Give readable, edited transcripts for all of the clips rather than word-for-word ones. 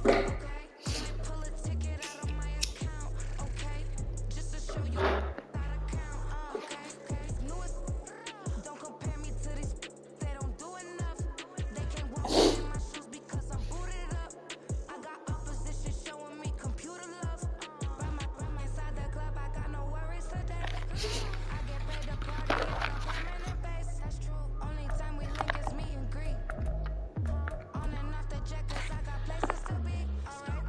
Okay, might pull a ticket out of my account. Okay, just to show you how to count. Okay, newest. Don't compare me to these. They don't do enough. They can't walk in my shoes because I'm booted up. I got opposition showing me computer love. Run inside the club, I got no worries today. I get paid to party on a permanent base. That's true. Only time we link is me and Greek. On and off the jet, cause I got places to be. Alright.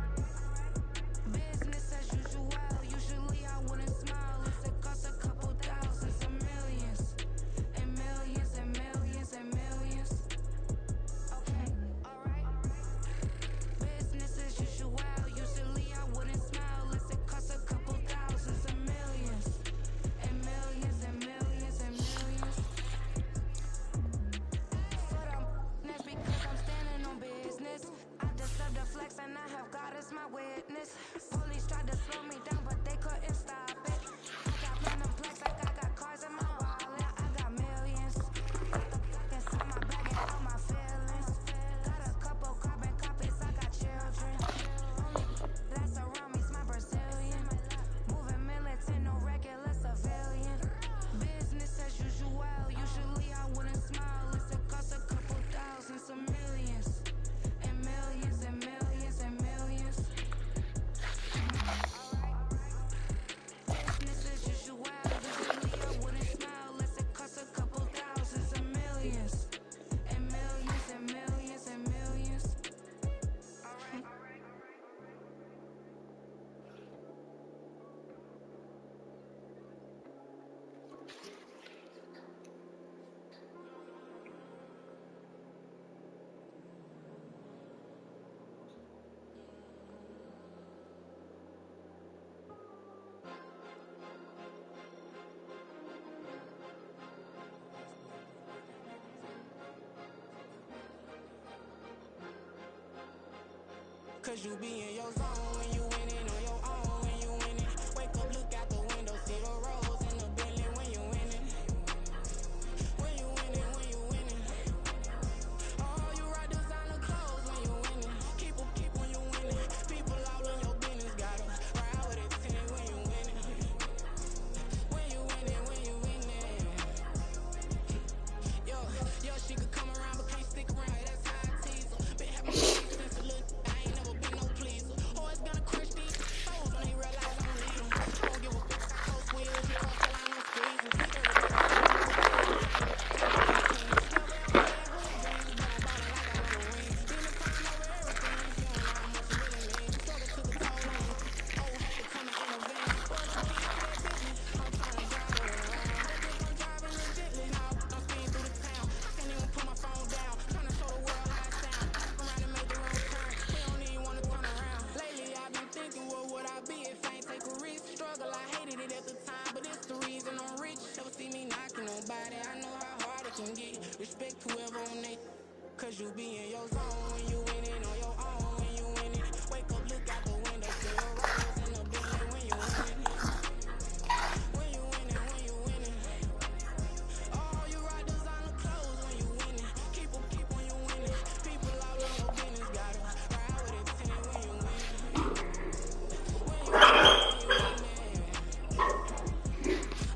Business as usual. Usually I wouldn't smile if it cost a couple thousands of millions. And millions and millions and millions. Okay, alright. Business as usual. Usually I wouldn't smile unless it cost a couple thousands of millions. And millions and millions and millions. Foot on that's because I'm standing on business. I deserve the flex and I have God as my witness. Police tried to slow me down, but they couldn't stop it. I got platinum plaques like I got cars in my wallet. I got millions. Got the inside my bag and out my feelings. Got a couple carbon copies, I got children. Only that's around me's my Brazilian. Moving militant, no regular civilian. Business as usual. Usually I wouldn't smile unless it cost a couple thousands of millions. And millions and millions and millions. Business as usual. Usually I wouldn't smile unless it cost a couple thousands of millions. And millions and millions and millions. Cause you be in your zone when you winning on your own when you winning. Wake up, look out the window, see the rose in the Bentley when you winning. When you winning, when you winning. Oh, you rock designer clothes when you winning. Keep when you winning. People all in your business, gotta ride with a 10 when you winning. When you winning, when you winning. Yo, she could come around but can't stick around, that's how I tease her. Been having my face since a little I ain't never been no pleaser. Always gonna crush these foes when they realize I don't lead them. I don't give a fuck, I coast wheels, you cross the line, I'm squeezing. Every day I get more paid, trying to take my queen. Never ever had hooligans, but I'm ballin' like I want a ring. Been the prime over everything, you don't know how much it really means. Struggle took a toll on me, oh, had to come and intervene. Was the key to that business, I'm trying to drive her around. They think I'm driving legitly, now I'm speeding through the town. I can't even put my phone down, trying to show the world how it sound. Around and made the wrong turn, he don't even wanna turn around. Lately I've been thinking, what would I be if I ain't take a risk? Struggle, I hated it at the time, but it's the reason I'm rich. Never see me knocking nobody, I know how hard it can get. Respect whoever on they, cause you be in your zone when you winning on your own when you winning. Wake up, look out the window, see the rose in the Bentley when you winning. When you winning, when you winning. Oh, you rock designer clothes when you winning. Keep when you winning. People all in your business, gotta ride with a 10 when you winning. When you winning, when you winning.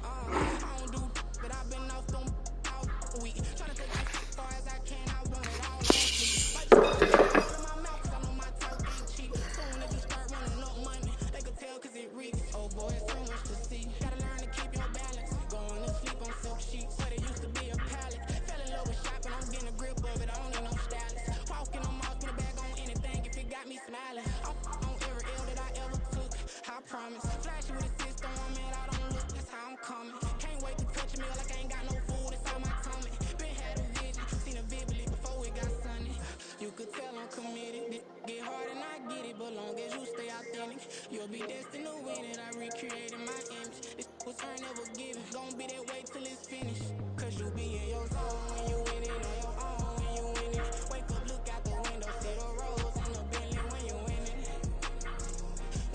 I don't do but I've been off them all week. Tryna take this as far as I can, I want it all on fleek. Might just put a couple more in my mouth, cause I know my talk ain't cheap. Soon as you start running up money, they could tell cause it reeks. Oh boy, it's so much to see. Gotta learn to keep your balance. Going to sleep on silk sheets, but it used to be a pallet. Fell in love with shopping, I'm getting a grip of it, I don't need no stylist. Walking on mouth, put a bag on anything if it got me smiling. I'm on every L that I ever took, I promise. Flashy with a system, I'm mad, I don't look, that's how I'm coming. Can't wait to touch a meal like I ain't got no food inside my tummy. Been had a vision, seen it vividly before it got sunny. You could tell I'm committed. This get hard and I get it, but long as you stay authentic, you'll be destined to win it. I recreated my image. This was earned, never given. Gon' be that way till it's finished. Cause you be in your zone when you winning on your own when you winning. Wake up, look out the window, see the rose in the Bentley when you winning.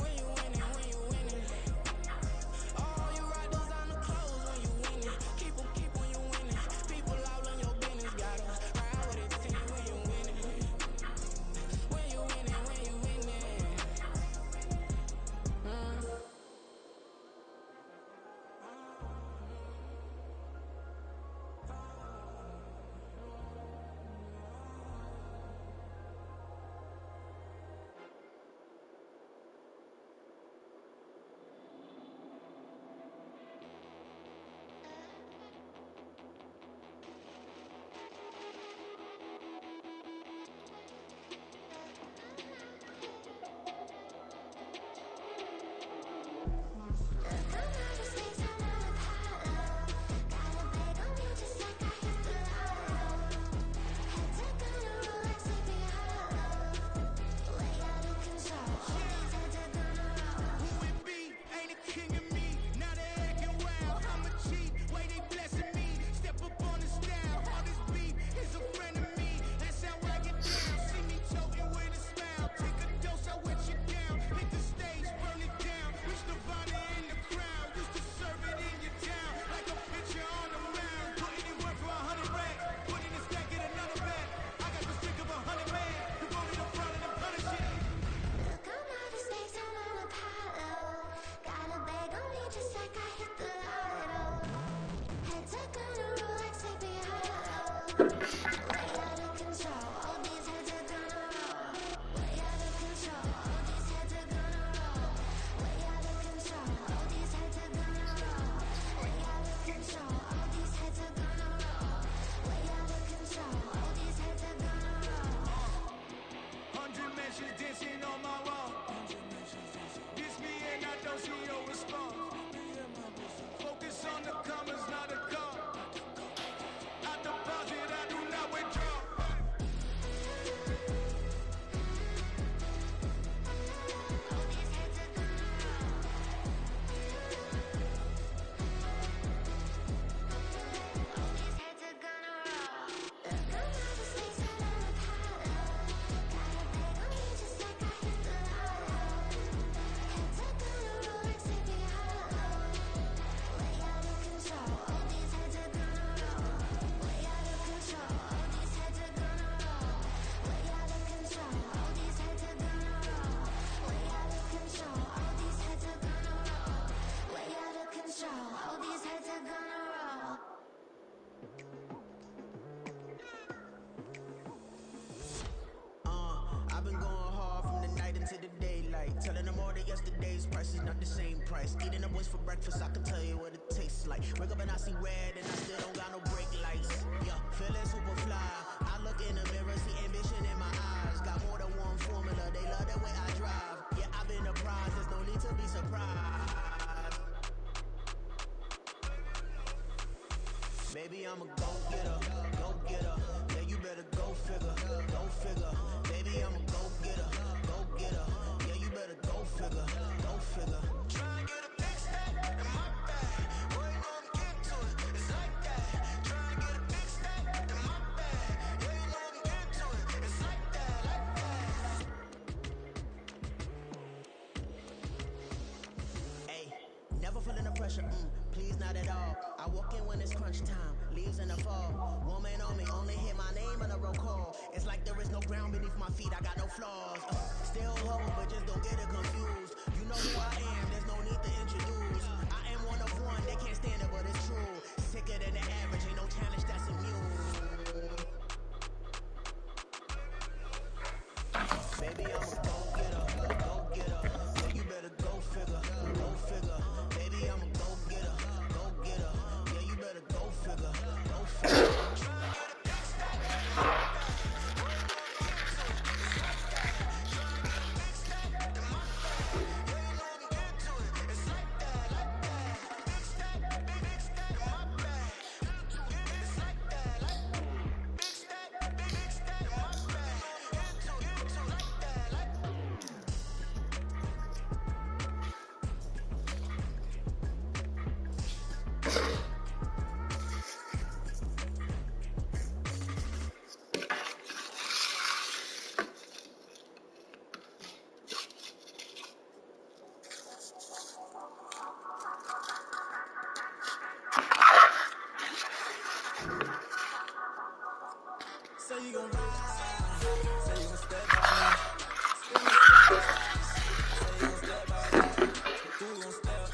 When you winning, when you winning. Oh, you rock designer clothes when you winning. Keep when you winning. People all in your business, gotta ride with a 10 when you winning. When you winning, when you winning. mentions dancing on my wall. This me and I don't see your response. Focus on the commas, not the call. I deposit, I do not withdraw. I've been going hard from the night into the daylight. Telling them all that yesterday's price is not the same price. Eating the boys for breakfast, I can tell you what it tastes like. Wake up and I see red and I still don't got no brake lights. Yeah, feeling super fly. I look in the mirror, see ambition in my eyes. Got more than one formula, they love the way I drive. Yeah, I've been a prize, there's no need to be surprised. Baby, I'm a go-getter, go-getter. Yeah, you better go figure, go figure. Baby, I'm a go-getter, go-getter. Yeah, you better go figure, go figure. Try and get a big stack in my bag. Boy, you know I'm getting to it, it's like that. Try and get a big stack in my bag. Yeah, you know I'm getting to it, it's like that, like that. Hey, never feeling the pressure, please not at all. I walk in when it's crunch time, leaves in the fall. Woman on me, only hear my name on a roll call. It's like there is no ground beneath my feet, I got no flaws. Still humble, but just don't get it confused. You know who I am, there's no need to introduce. I am one of one, they can't stand it, but it's true. Sicker than the average, ain't no challenge that's immune. Baby, I'm a go-getter, go-getter. Yeah, you better go figure, go figure. Baby, I'm a go-getter, go-getter. Yeah, you better go figure, go figure. Try and get a big stack in my bag. Boy, you know I'm getting to it, it's like that. Try and get a big stack in my bag. Yeah, you know I'm getting to it, it's like that, like that. Big stack in my bag. It's like that, like big stack in my bag. Get to like that, like. Say you gon' ride, say you gon' step by me, spin the slide. Say you gon' step by me, who gon' step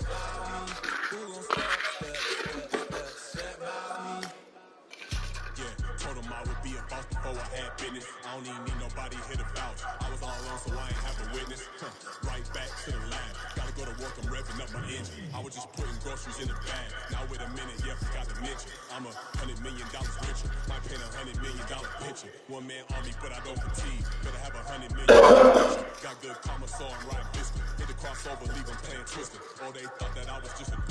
by me? Who gon' step by me? Yeah, told him I would be a boss before I had business. I don't even need nobody here to vouch. I was all alone, so I ain't have a witness. Right back to the lab. Gotta go to work, I'm revving up my engine. I was just putting groceries in the bag. Now wait a minute, yeah, forgot to mention. I'm $100 million richer. Might paint $100 million picture. One man army, but I don't fatigue. Better have $100 million picture. Got good karma, so I'm riding biscuit. Hit the crossover, leave them playing twisted. Oh, they thought that I was just a.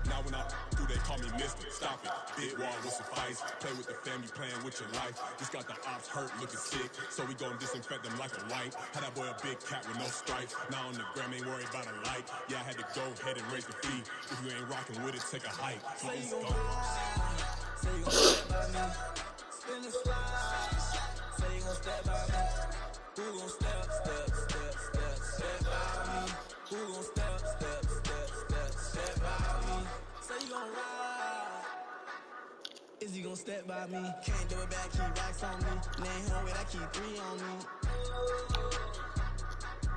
Now when I do, they call me Mister. Stop it, big wall will suffice. Play with the family, playing with your life. Just got the ops hurt, looking sick. So we gon' disinfect them like a wipe. Had that boy a big cat with no stripes. Now on the gram, ain't worried about a light. Yeah, I had to go ahead and raise the fee. If you ain't rocking with it, take a hike. So Say you let's gon' go. ride, say you gon' step by me, spin the slide. Say you gon' step by me, who gon' step by me? Who gon' step by me? Say you gon' ride, is you gon' step by me? Can't do it back, keep racks on me. Name home with I keep 3 on me.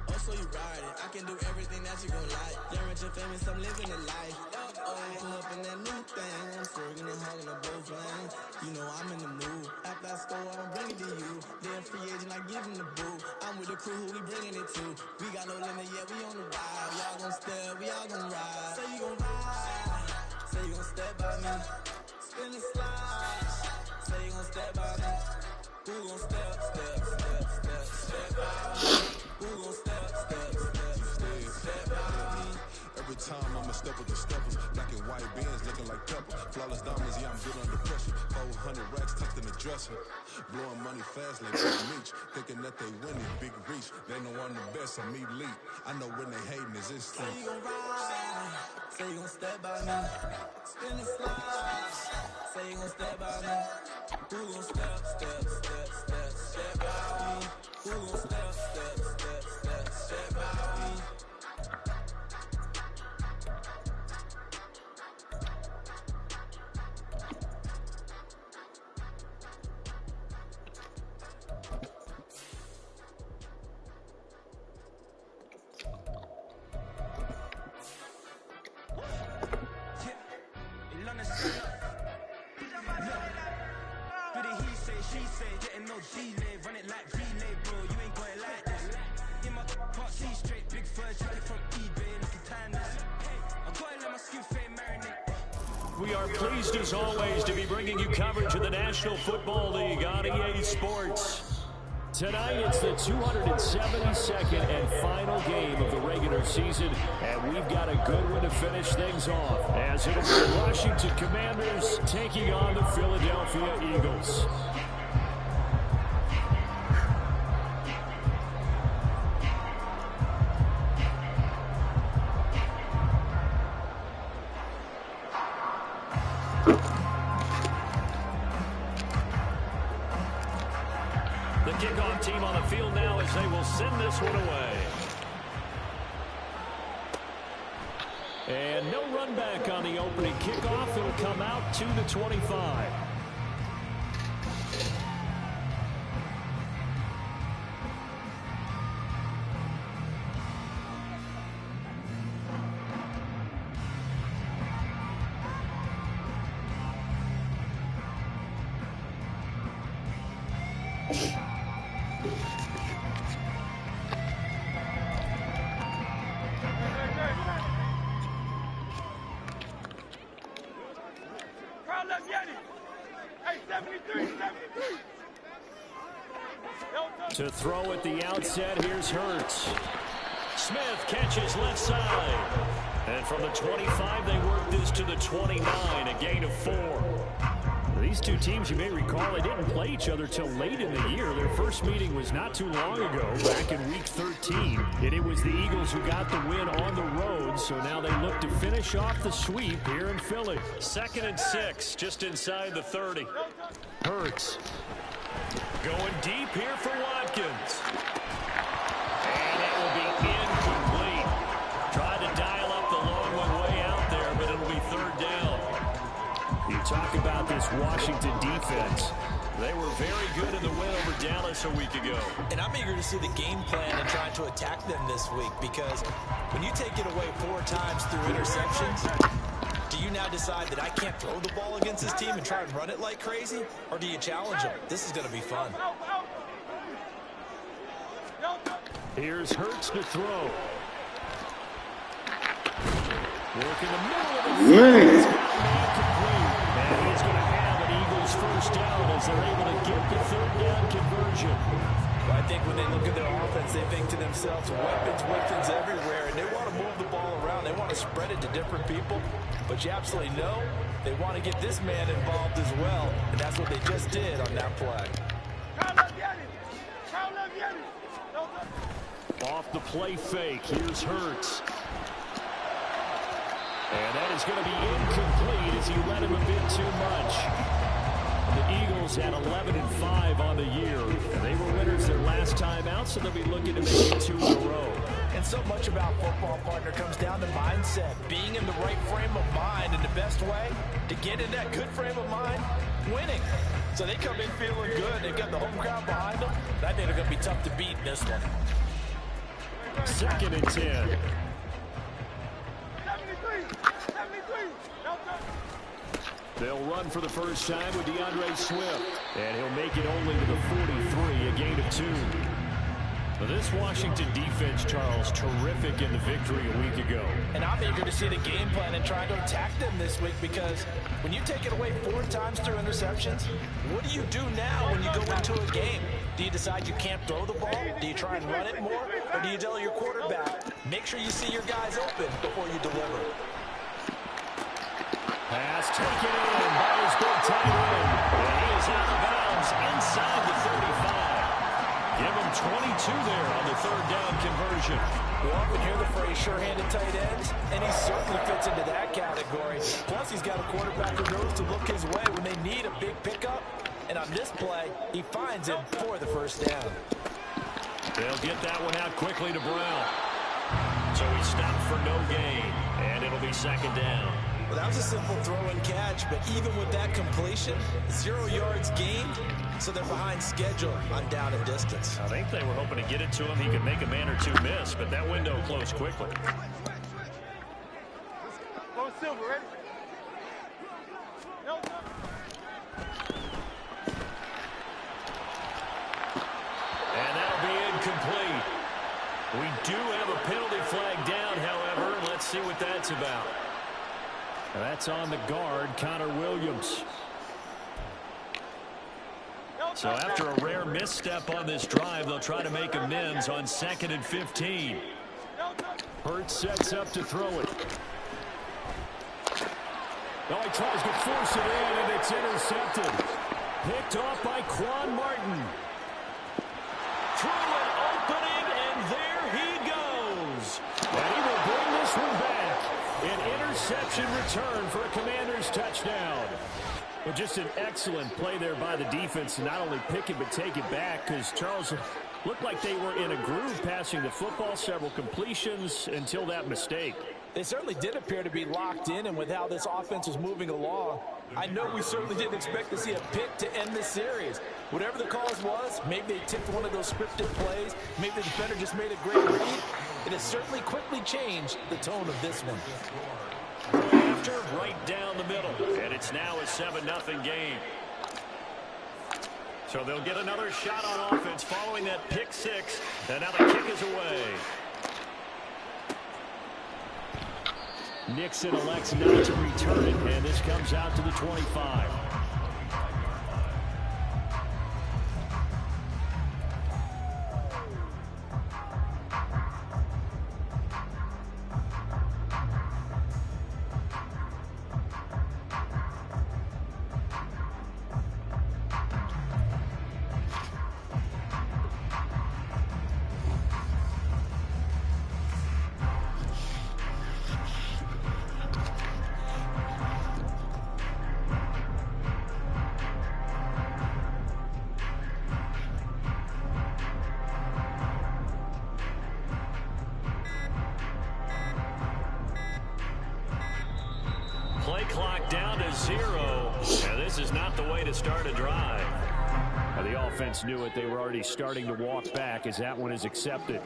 Oh, so you ride it. I can do everything that you gon' like. They're rich and famous, I'm living a life. Pull up in that new thing. I'm serving and hogging up both lanes. You know I'm in the mood. After I score, I'ma bring it to you. They're a free agent, I give him the boo. I'm with the crew, who we bringing it to. We got no limit, yeah, we on the vibe. Y'all gon' step, we all gon' ride. Say you gon' ride, say you gon' step by me. Spin the slide, say you gon' step by me. Who gon' step blessing. Blowing money fast like Big Meech, thinking that they win it, big reach. They know I'm the best, I'm elite. I know when they hating is instinct. Say you gon' ride, say you gon' step by me. Spin and slide, say you gon' step by me. Who gon' step by me? Who gon' step by me? She say, getting no delay, run it like relay, bro. You ain't got it like this. In my part, see straight, big fur jacket from eBay, looking timeless. Hey, I gotta let my skin fade marinate. We are pleased as always to be bringing you coverage of the National Football League on EA Sports. Tonight it's the 272nd and final game of the regular season, and we've got a good one to finish things off, as it'll be the Washington Commanders taking on the Philadelphia Eagles. The kickoff team on the field now as they will send this one away. And no run back on the opening kickoff. It'll come out to the 25. To throw at the outset, here's Hurts. Smith catches left side. And from the 25, they work this to the 29, a gain of 4. These two teams, you may recall, they didn't play each other till late in the year. Their first meeting was not too long ago, back in Week 13. And it was the Eagles who got the win on the road, so now they look to finish off the sweep here in Philly. 2nd and 6, just inside the 30. Hurts. Going deep here for Watkins. And it will be incomplete. Tried to dial up the long one way out there, but it'll be 3rd down. You talk about this Washington defense. They were very good in the win over Dallas a week ago. And I'm eager to see the game plan and trying to attack them this week, because when you take it away 4 times through interceptions, do you now decide that I can't throw the ball against this team and try and run it like crazy? Or do you challenge them? This is going to be fun. Here's Hurts to throw. Work in the middle of the field. And he's going to have an Eagles first down as they're able to get the 3rd down conversion. I think when they look at their offense, they think to themselves, weapons everywhere, and they want to move the ball around. They want to spread it to different people, but you absolutely know they want to get this man involved as well, and that's what they just did on that play. Off the play fake, here's Hurts. And that is going to be incomplete as he let him a bit too much. The Eagles had 11-5 on the year, and they were winners their last time out, so they'll be looking to make it 2 in a row. And so much about football, partner, comes down to mindset, being in the right frame of mind, and the best way to get in that good frame of mind, winning. So they come in feeling good. They've got the home crowd behind them. I think they're going to be tough to beat in this one. 2nd and 10. They'll run for the first time with DeAndre Swift, and he'll make it only to the 43, a gain of 2. But this Washington defense, Charles, terrific in the victory a week ago. And I'm eager to see the game plan and try to attack them this week, because when you take it away 4 times through interceptions, what do you do now when you go into a game? Do you decide you can't throw the ball? Do you try and run it more? Or do you tell your quarterback, make sure you see your guys open before you deliver? Pass taken in by his big tight end. And he is out of bounds is inside the 35. Give him 22 there on the third down conversion. We often hear the phrase sure-handed tight ends, and he certainly fits into that category. Plus, he's got a quarterback who knows to look his way when they need a big pickup. And on this play, he finds him for the first down. They'll get that one out quickly to Brown. So he stopped for no gain, and it'll be second down. Well, that was a simple throw and catch, but even with that completion, 0 yards gained, so they're behind schedule on down and distance. I think they were hoping to get it to him. He could make a man or two miss, but that window closed quickly. Go Silver, ready? No. And that'll be incomplete. We do have a penalty flag down, however. Let's see what that's about. That's on the guard, Connor Williams. So after a rare misstep on this drive, they'll try to make amends on 2nd and 15. Hurts sets up to throw it. Oh, he tries to force it in, and it's intercepted. Picked off by Quan Martin. Through an opening, and there he goes. And he will bring this one back. An interception return for a Commanders touchdown. Well, just an excellent play there by the defense to not only pick it but take it back, because Charles looked like they were in a groove passing the football, several completions until that mistake. They certainly did appear to be locked in, and with how this offense was moving along, I know we certainly didn't expect to see a pick to end this series. Whatever the cause was, maybe they tipped one of those scripted plays, maybe the defender just made a great read. It has certainly quickly changed the tone of this one. After, right down the middle, and it's now a 7-0 game. So they'll get another shot on offense following that pick six, and now the kick is away. Nixon elects not to return it, and this comes out to the 25. Play clock down to 0. Now, this is not the way to start a drive. Now, the offense knew it. They were already starting to walk back as that one is accepted.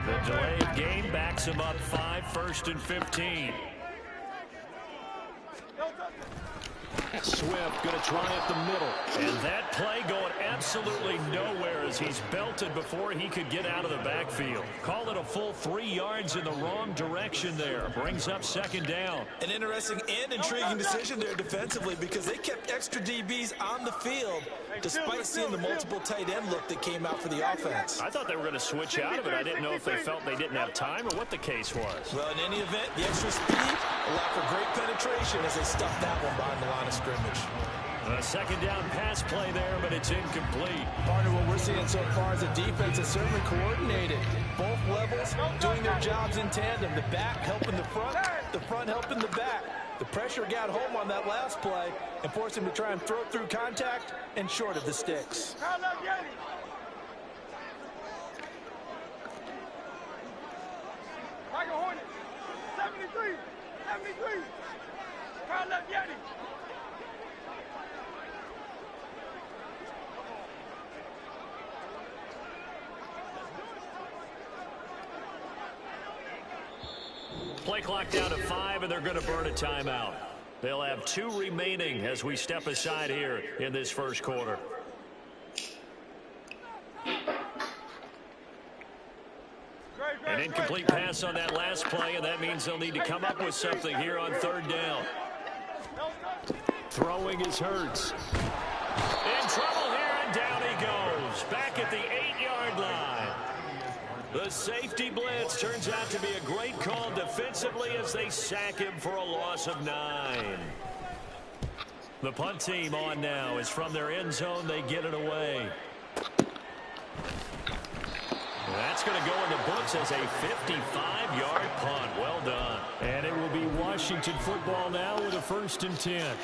The delayed game backs him up 5, 1st and 15. Swift going to try up the middle. And that play going absolutely nowhere as he's belted before he could get out of the backfield. Call it a full 3 yards in the wrong direction there. Brings up second down. An interesting and intriguing decision there defensively, because they kept extra DBs on the field despite seeing the multiple tight end look that came out for the offense. I thought they were going to switch out of it. I didn't know if they felt they didn't have time or what the case was. Well, in any event, the extra speed allowed for great penetration as they stuffed that one behind the line of scrimmage. A second down pass play there, but it's incomplete. Partner, what we're seeing so far is the defense is certainly coordinated. Both levels doing their jobs in tandem. The back helping the front helping the back. The pressure got home on that last play and forced him to try and throw through contact and short of the sticks. Michael Hornet, 73, Carl Yeti. Play clock down to 5, and they're going to burn a timeout. They'll have 2 remaining as we step aside here in this first quarter. An incomplete pass on that last play, and that means they'll need to come up with something here on third down. Throwing is Hurts. In trouble here, and down he goes. Back at the 8-yard line. The safety blitz turns out to be a great call defensively as they sack him for a loss of 9. The punt team on now is from their end zone. They get it away. That's going to go in the books as a 55-yard punt. Well done. And it will be Washington football now with a 1st and 10.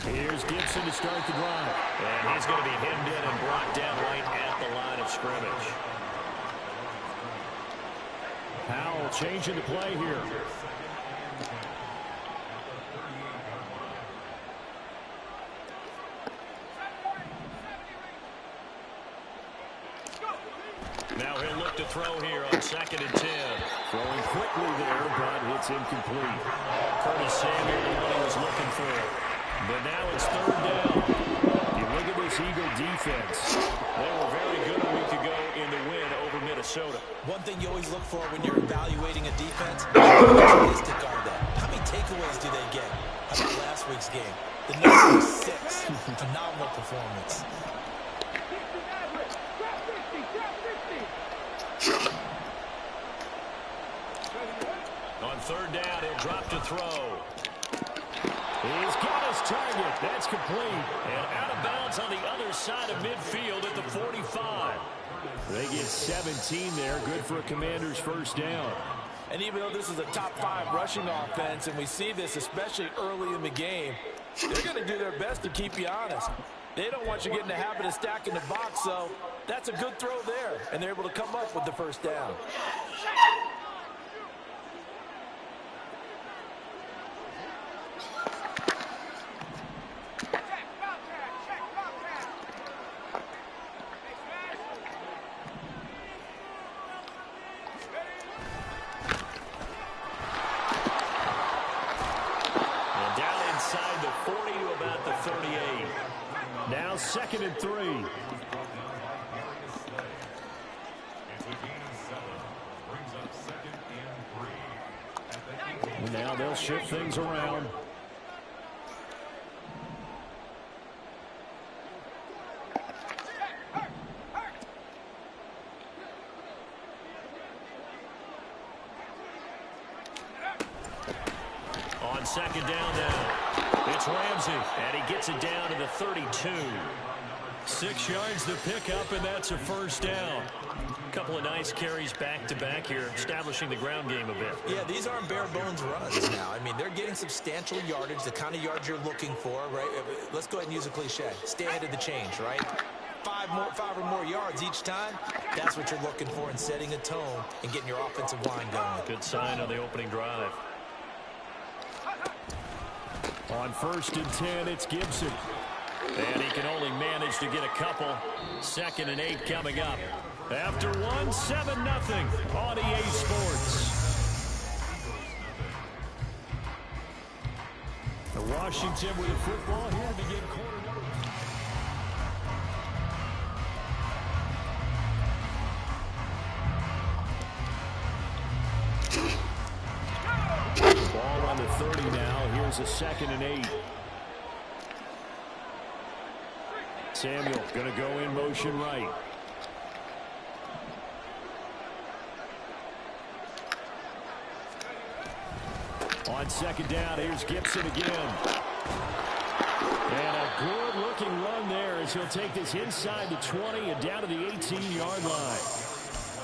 Here's Gibson to start the drive. And he's going to be hemmed in and brought down right at the line of scrimmage. Powell changing the play here. Now he'll look to throw here on 2nd and 10. Throwing quickly there, but it's incomplete. Curtis Samuel, the one he was looking for. But now it's 3rd down. You look at this Eagle defense. They were very good a week ago in the win over Minnesota. One thing you always look for when you're evaluating a defense, how realistic are they? How many takeaways do they get? How about last week's game? The number was 6. Phenomenal performance. On 3rd down, he'll drop to throw. He's got his target. That's complete. And out of bounds on the other side of midfield at the 45. They get 17 there. Good for a Commander's 1st down. And even though this is a top 5 rushing offense, and we see this especially early in the game, they're going to do their best to keep you honest. They don't want you getting the habit of stacking the box, so that's a good throw there. And they're able to come up with the 1st down. Now 2nd and 3. Now they'll shift things around. On 2nd down now. It's Ramsey, and he gets it down to the 32. 6 yards the pickup, and that's a 1st down. A couple of nice carries back-to-back here, establishing the ground game a bit. Yeah, these aren't bare-bones runs now. I mean, they're getting substantial yardage, the kind of yards you're looking for, right? Let's go ahead and use a cliche. Stay ahead of the change, right? 5 or more yards each time, that's what you're looking for in setting a tone and getting your offensive line going. Good sign on the opening drive. On 1st and 10, it's Gibson. And he can only manage to get a couple. 2nd and 8 coming up. After 1, 7-0 on EA Sports. The Washington with the football here to begin quarter number. Ball on the 30 now. Here's a 2nd and 8. Samuel going to go in motion right. On 2nd down, here's Gibson again. And a good-looking run there as he'll take this inside the 20 and down to the 18-yard line.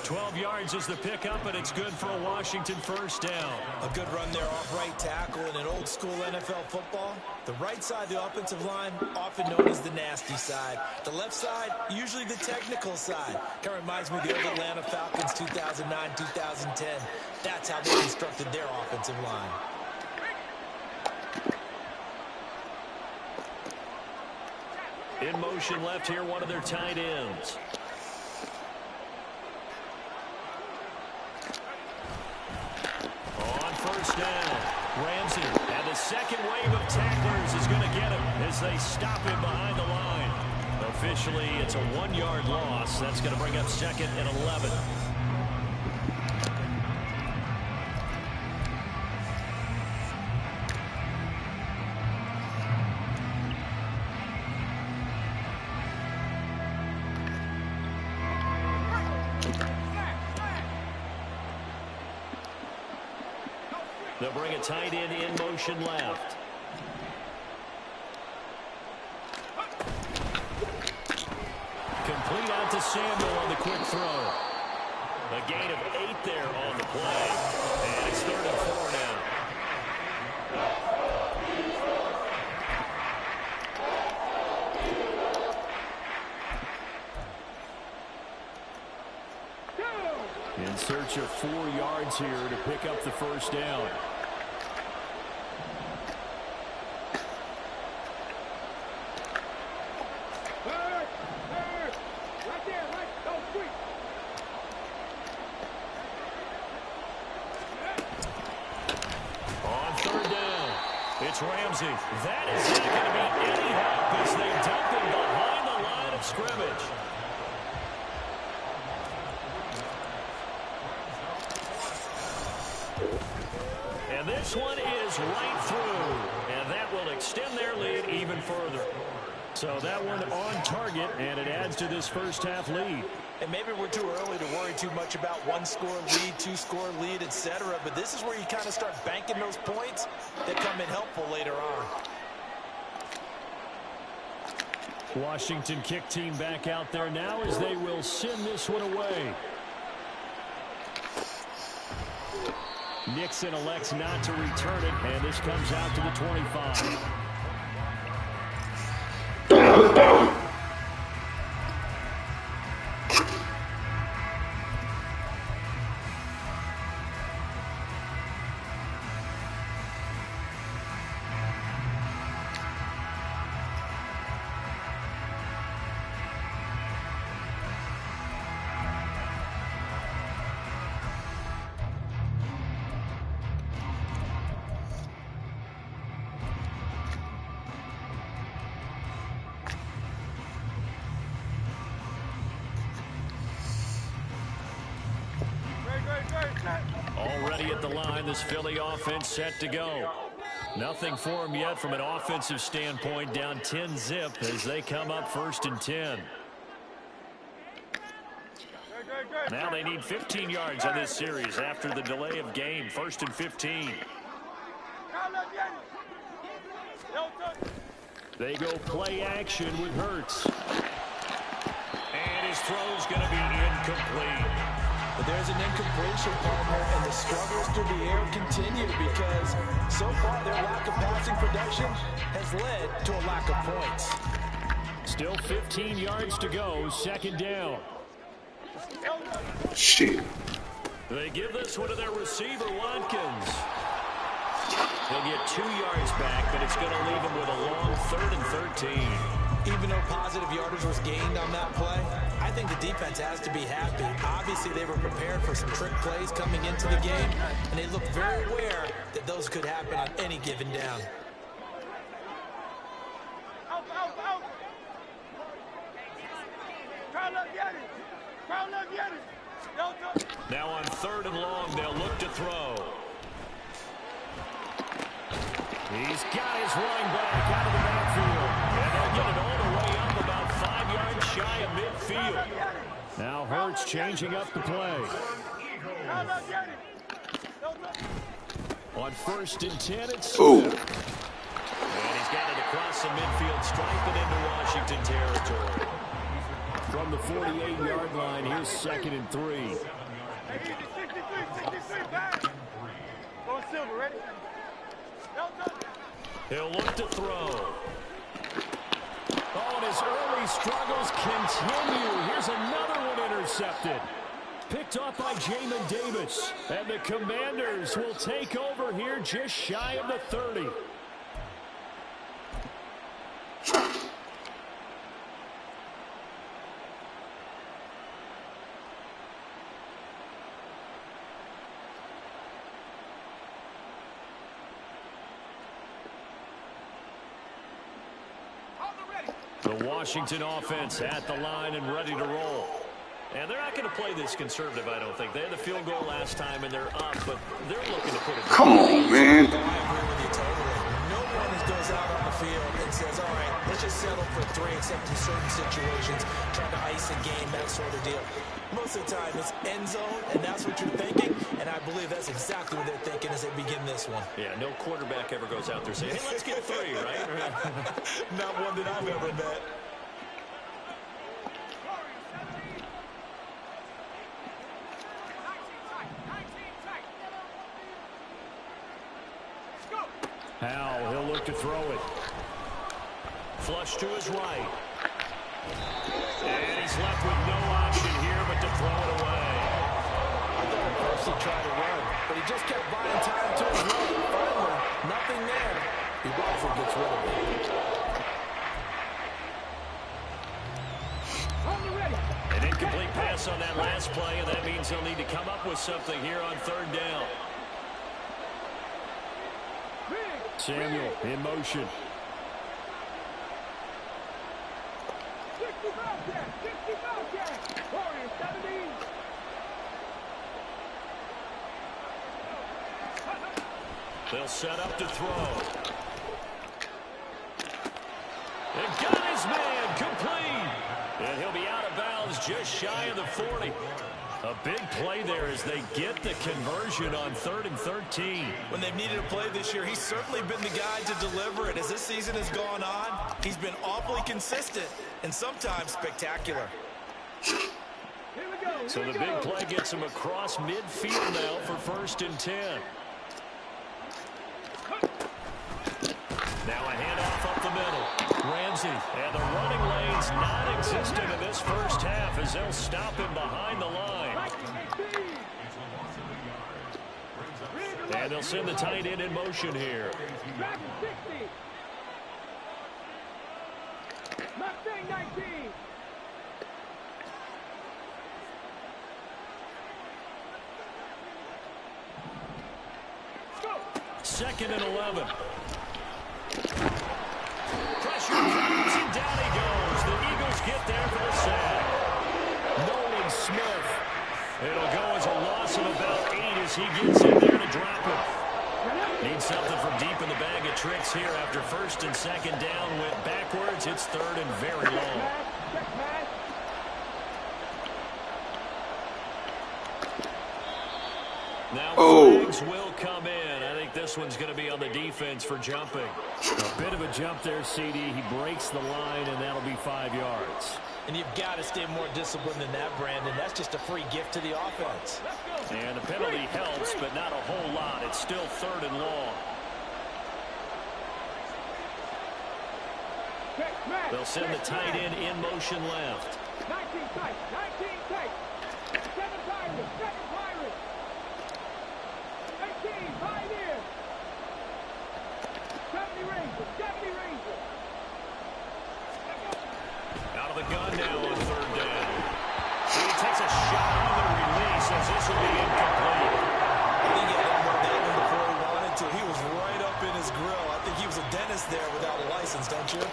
12 yards is the pickup, and it's good for a Washington 1st down. A good run there off right tackle in an old-school NFL football. The right side of the offensive line, often known as the nasty side. The left side, usually the technical side. Kind of reminds me of the old Atlanta Falcons 2009, 2010. That's how they constructed their offensive line. In motion left here, one of their tight ends. On 1st down, Ramsey, and the second wave of tacklers is going to get him as they stop him behind the line. Officially, it's a 1-yard loss. That's going to bring up 2nd and 11. They'll bring a tight end in motion left. Complete out to Samuel on the quick throw. A gain of 8 there on the play. And it's 3rd and 4 now. In search of 4 yards here to pick up the first down. On 3rd down, it's Ramsey. That is not going to be any help as they dump him behind the line of scrimmage. And this one is right through, and that will extend their lead even further. So that one on target, and it adds to this first half lead. And maybe we're too early to worry too much about 1-score lead, 2-score lead, etc. But this is where you kind of start banking those points that come in helpful later on. Washington kick team back out there now as they will send this one away. Nixon elects not to return it, and this comes out to the 25. Already at the line, this Philly offense set to go. Nothing for them yet from an offensive standpoint, down 10-zip as they come up 1st and 10. Now they need 15 yards on this series after the delay of game. 1st and 15. They go play action with Hurts. And his throw's going to be incomplete. But there's an incompletion, partner, and the struggles through the air continue because so far their lack of passing production has led to a lack of points. Still 15 yards to go, 2nd down. Shit. They give this one to their receiver, Watkins. He'll get 2 yards back, but it's going to leave him with a long 3rd and 13. Even though positive yardage was gained on that play, I think the defense has to be happy. Obviously, they were prepared for some trick plays coming into the game, and they look very aware that those could happen on any given down. Now on 3rd and long, they'll look to throw. He's got his running back out of the backfield. And they'll get it all the way up about 5 yards shy of midfield. Now Hurts changing up the play. On 1st and 10, it's Smith. And he's got it across the midfield stripe and into Washington territory. From the 48-yard line, here's 2nd and 3. 63, back. Going silver, ready? He'll look to throw. Oh, and his early struggles continue. Here's another one intercepted. Picked off by Jamin Davis. And the Commanders will take over here just shy of the 30. The Washington offense at the line and ready to roll. And they're not going to play this conservative, I don't think. They had the field goal last time, and they're up, but they're looking to put it. Come on, man. I agree with you totally. No one is going to comes out on the field and says, all right, let's just settle for 3 except in certain situations, trying to ice a game, that sort of deal. Most of the time it's end zone, and that's what you're thinking, and I believe that's exactly what they're thinking as they begin this one. Yeah, no quarterback ever goes out there saying, hey, let's get 3, right? Not one that I've ever met. Howell, he'll look to throw it. Flush to his right. And he's left with no option here but to throw it away. I thought at first he tried to run, but he just kept buying time to his right. Finally, nothing there. He also gets rid of it. An incomplete pass on that last play, and that means they'll need to come up with something here on 3rd down. Samuel in motion. They'll set up to throw. And got his man complete. And he'll be out of bounds just shy of the 40. A big play there as they get the conversion on 3rd and 13. When they've needed a play this year, he's certainly been the guy to deliver it. As this season has gone on, he's been awfully consistent and sometimes spectacular. So the big play gets him across midfield now for 1st and 10. Now a handoff up the middle. Ramsey, and the running lane's non-existent in this first half as they'll stop him behind the line. And they'll send the tight end in motion here. Second and 11. Pressure comes, and down he goes. The Eagles get there for the sack. Nolan Smith. It'll go as a loss of about 8 as he gets in there to drop it. Needs something from deep in the bag of tricks here after 1st and 2nd down went backwards. It's 3rd and very long. Now flags will come in. I think this one's going to be on the defense for jumping. A bit of a jump there, CD. He breaks the line, and that'll be 5 yards. And you've got to stay more disciplined than that, Brandon. That's just a free gift to the offense. And the penalty helps, but not a whole lot. It's still 3rd and long. They'll send the tight end in motion left. 19 tight, 19 tight. 7 Pirates, 7 Pirates. 18, Pioneers. 70 Rangers, 70 Rangers. Out of the gun now on 3rd down. He takes a shot on the release as this will be incomplete. I think he had more that one before he wanted to. He was right up in his grill. I think he was a dentist there without a license, don't you?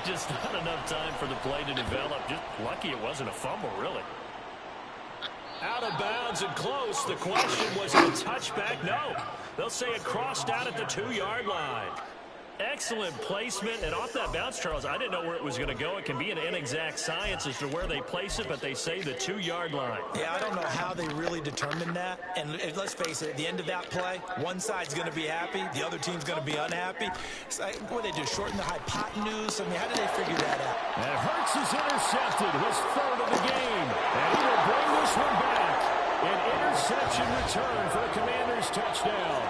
Just not enough time for the play to develop. Just lucky it wasn't a fumble, really. Out of bounds and close. The question, was it a touchback? No. They'll say it crossed out at the 2-yard line. Excellent placement, and off that bounce, Charles, I didn't know where it was going to go. It can be an inexact science as to where they place it, but they say the 2-yard line. Yeah, I don't know how they really determined that. And let's face it, at the end of that play, one side's going to be happy, the other team's going to be unhappy. So, what do they do, shorten the hypotenuse? I mean, how did they figure that out? And Hurts is intercepted, his 3rd of the game. And he will bring this one back. An interception return for a Commanders touchdown.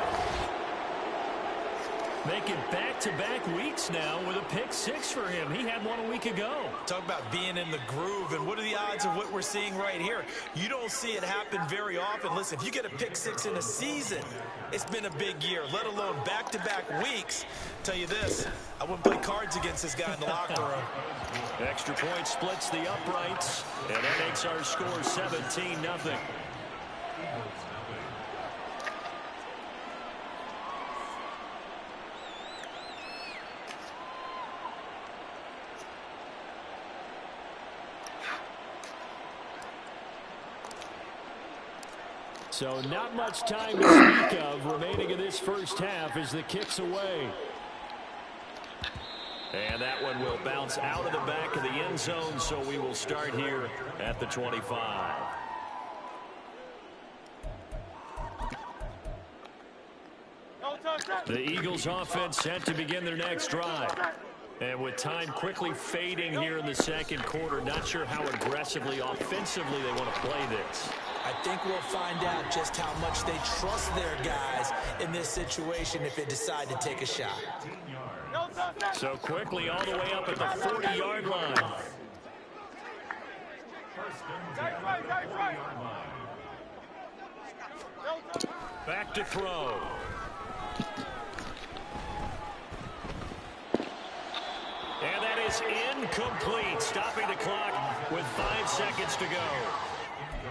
Making back-to-back weeks now with a pick-6 for him. He had one a week ago. Talk about being in the groove, and what are the odds of what we're seeing right here? You don't see it happen very often. Listen, if you get a pick-6 in a season, it's been a big year, let alone back-to-back weeks. Tell you this, I wouldn't play cards against this guy in the locker room. Extra point splits the uprights, and that makes our score 17-0. So not much time to speak of remaining in this first half as the kick's away. And that one will bounce out of the back of the end zone, so we will start here at the 25. The Eagles offense set to begin their next drive. And with time quickly fading here in the second quarter, not sure how aggressively, offensively they want to play this. I think we'll find out just how much they trust their guys in this situation if they decide to take a shot. So quickly all the way up at the 40-yard line. Back to throw. And that is incomplete, stopping the clock with 5 seconds to go.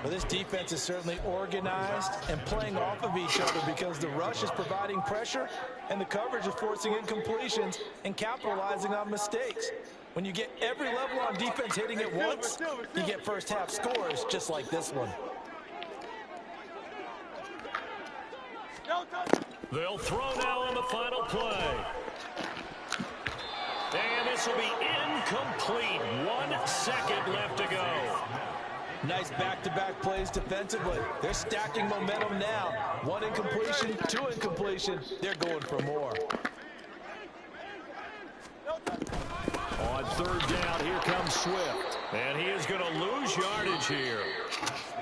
Well, this defense is certainly organized and playing off of each other because the rush is providing pressure and the coverage is forcing incompletions and capitalizing on mistakes. When you get every level on defense hitting at once, you get first half scores just like this one. They'll throw now on the final play. And this will be incomplete. 1 second left to go. Nice back-to-back plays defensively. They're stacking momentum now. 1 incompletion, 2 incompletion. They're going for more. On third down, here comes Swift. And he is going to lose yardage here.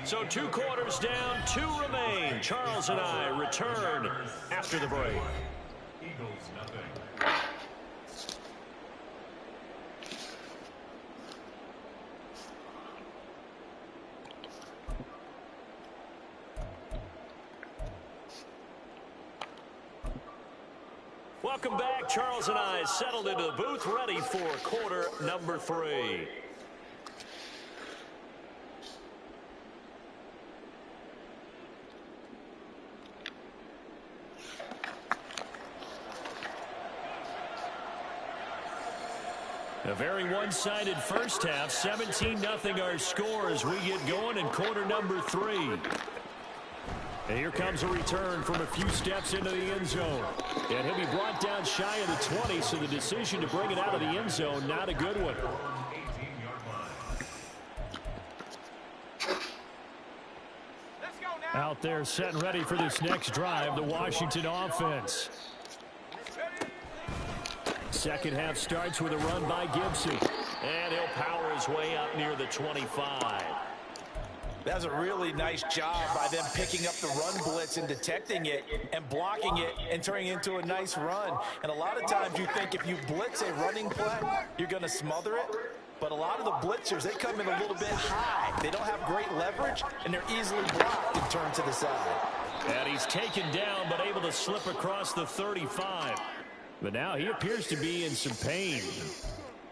So 2 quarters down, 2 remain. Charles and I return after the break. Eagles nothing. Welcome back. Charles and I settled into the booth, ready for quarter number 3. A very one-sided first half. 17-0 our score as we get going in quarter number 3. And here comes a return from a few steps into the end zone. And he'll be brought down shy of the 20, so the decision to bring it out of the end zone, not a good one. Out there set and ready for this next drive, the Washington offense. Second half starts with a run by Gibson. And he'll power his way up near the 25. That's a really nice job by them picking up the run blitz and detecting it and blocking it and turning it into a nice run. And a lot of times you think if you blitz a running play, you're going to smother it. But a lot of the blitzers, they come in a little bit high. They don't have great leverage, and they're easily blocked and turned to the side. And he's taken down, but able to slip across the 35. But now he appears to be in some pain.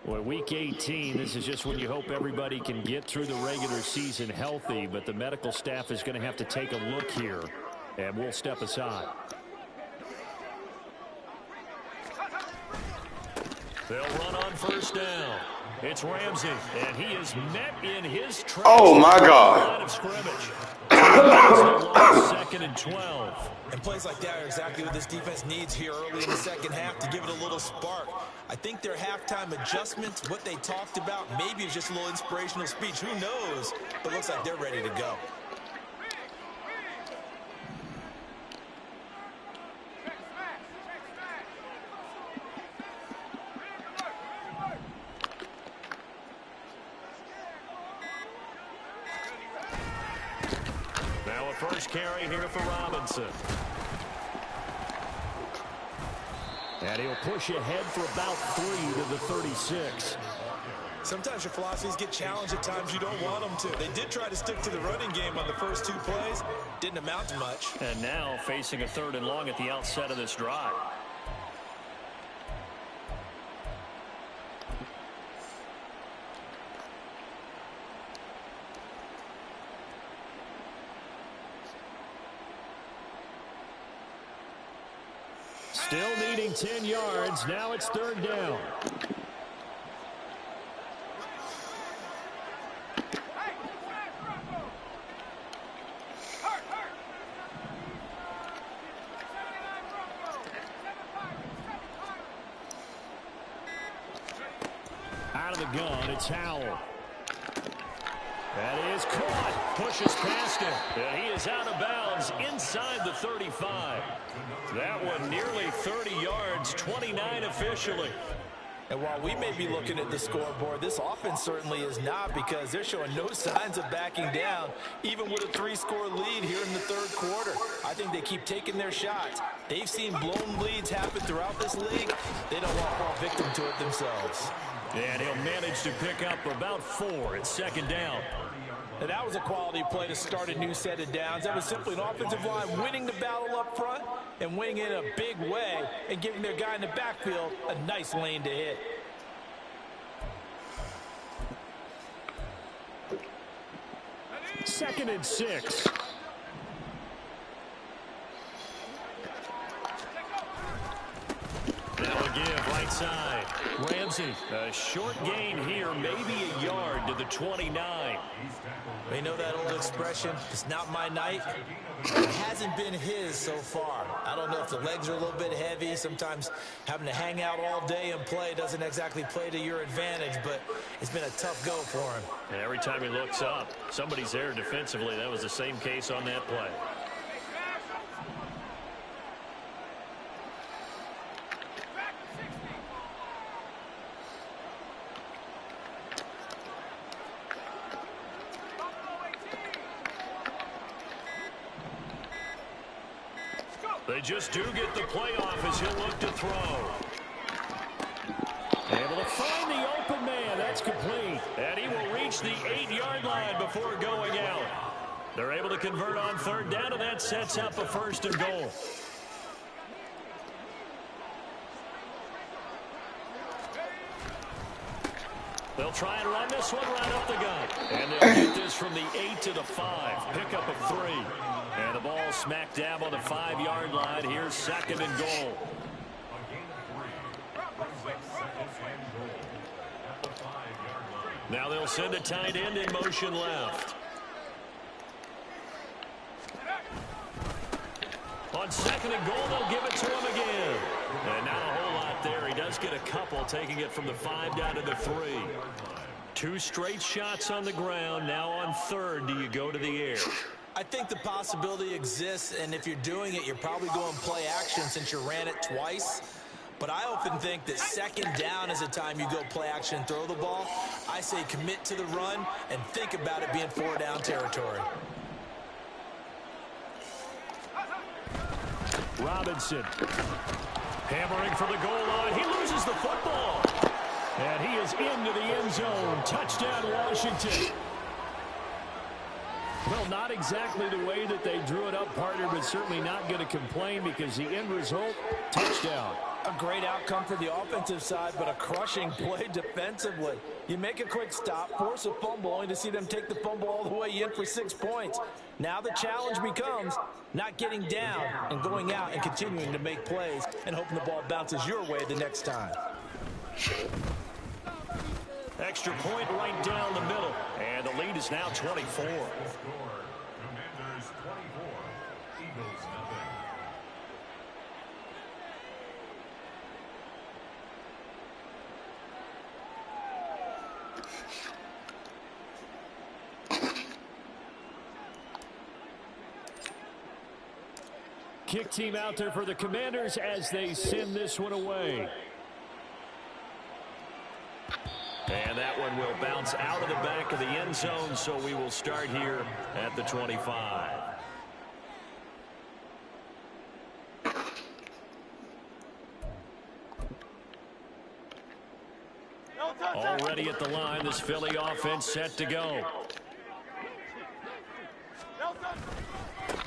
Well, week 18, this is just when you hope everybody can get through the regular season healthy, but the medical staff is going to have to take a look here, and we'll step aside. They'll run on first down. It's Ramsey, and he is met in his tracks. Oh, my God. Line of scrimmage. Second and 12. And plays like that are exactly what this defense needs here early in the second half to give it a little spark. I think their halftime adjustments, what they talked about, maybe it's just a little inspirational speech. Who knows? But it looks like they're ready to go. Now a first carry here for Robinson. And he'll push ahead for about 3 to the 36. Sometimes your philosophies get challenged at times you don't want them to. They did try to stick to the running game on the first 2 plays. Didn't amount to much. And now facing a 3rd and long at the outset of this drive. Still needing 10 yards. Now it's 3rd down. the gun. It's Howell. That is caught. Pushes past him. And he is out of bounds inside the 35. That one nearly 30 yards, 29 officially. And while we may be looking at the scoreboard, this offense certainly is not, because they're showing no signs of backing down, even with a 3-score lead here in the third quarter. I think they keep taking their shots. They've seen blown leads happen throughout this league. They don't want to fall victim to it themselves. And he'll manage to pick up about 4 at second down. And that was a quality play to start a new set of downs. That was simply an offensive line winning the battle up front and winning in a big way and giving their guy in the backfield a nice lane to hit. Second and 6. Now again, right side. Ramsey, a short gain here, maybe a yard to the 29. You know that old expression, it's not my night? It hasn't been his so far. I don't know if the legs are a little bit heavy. Sometimes having to hang out all day and play doesn't exactly play to your advantage, but it's been a tough go for him. And every time he looks up, somebody's there defensively. That was the same case on that play. They just do get the playoff as he'll look to throw. Able to find the open man. That's complete. And he will reach the 8-yard line before going out. They're able to convert on third down, and that sets up a 1st and goal. They'll try and run this one right up the gut. And they'll get this from the 8 to the 5. Pickup of 3. And the ball smack dab on the 5-yard line. Here's 2nd and goal. Now they'll send a tight end in motion left. On 2nd and goal, they'll give it to him again. And not a whole lot there. He does get a couple, taking it from the 5 down to the 3. 2 straight shots on the ground. Now on 3rd, do you go to the air? I think the possibility exists, and if you're doing it, you're probably going play action since you ran it twice. But I often think that 2nd down is a time you go play action and throw the ball. I say commit to the run and think about it being 4-down territory. Robinson hammering for the goal line. He loses the football. And he is into the end zone. Touchdown, Washington. Well, not exactly the way that they drew it up, partner, but certainly not going to complain because the end result, touchdown. A great outcome for the offensive side, but a crushing play defensively. You make a quick stop, force a fumble, only to see them take the fumble all the way in for 6 points. Now the challenge becomes not getting down and going out and continuing to make plays and hoping the ball bounces your way the next time. Extra point right down the middle. And the lead is now 24. Commanders 24, Eagles nothing. Kick team out there for the Commanders as they send this one away. And that one will bounce out of the back of the end zone, so we will start here at the 25. Already at the line, this Philly offense set to go.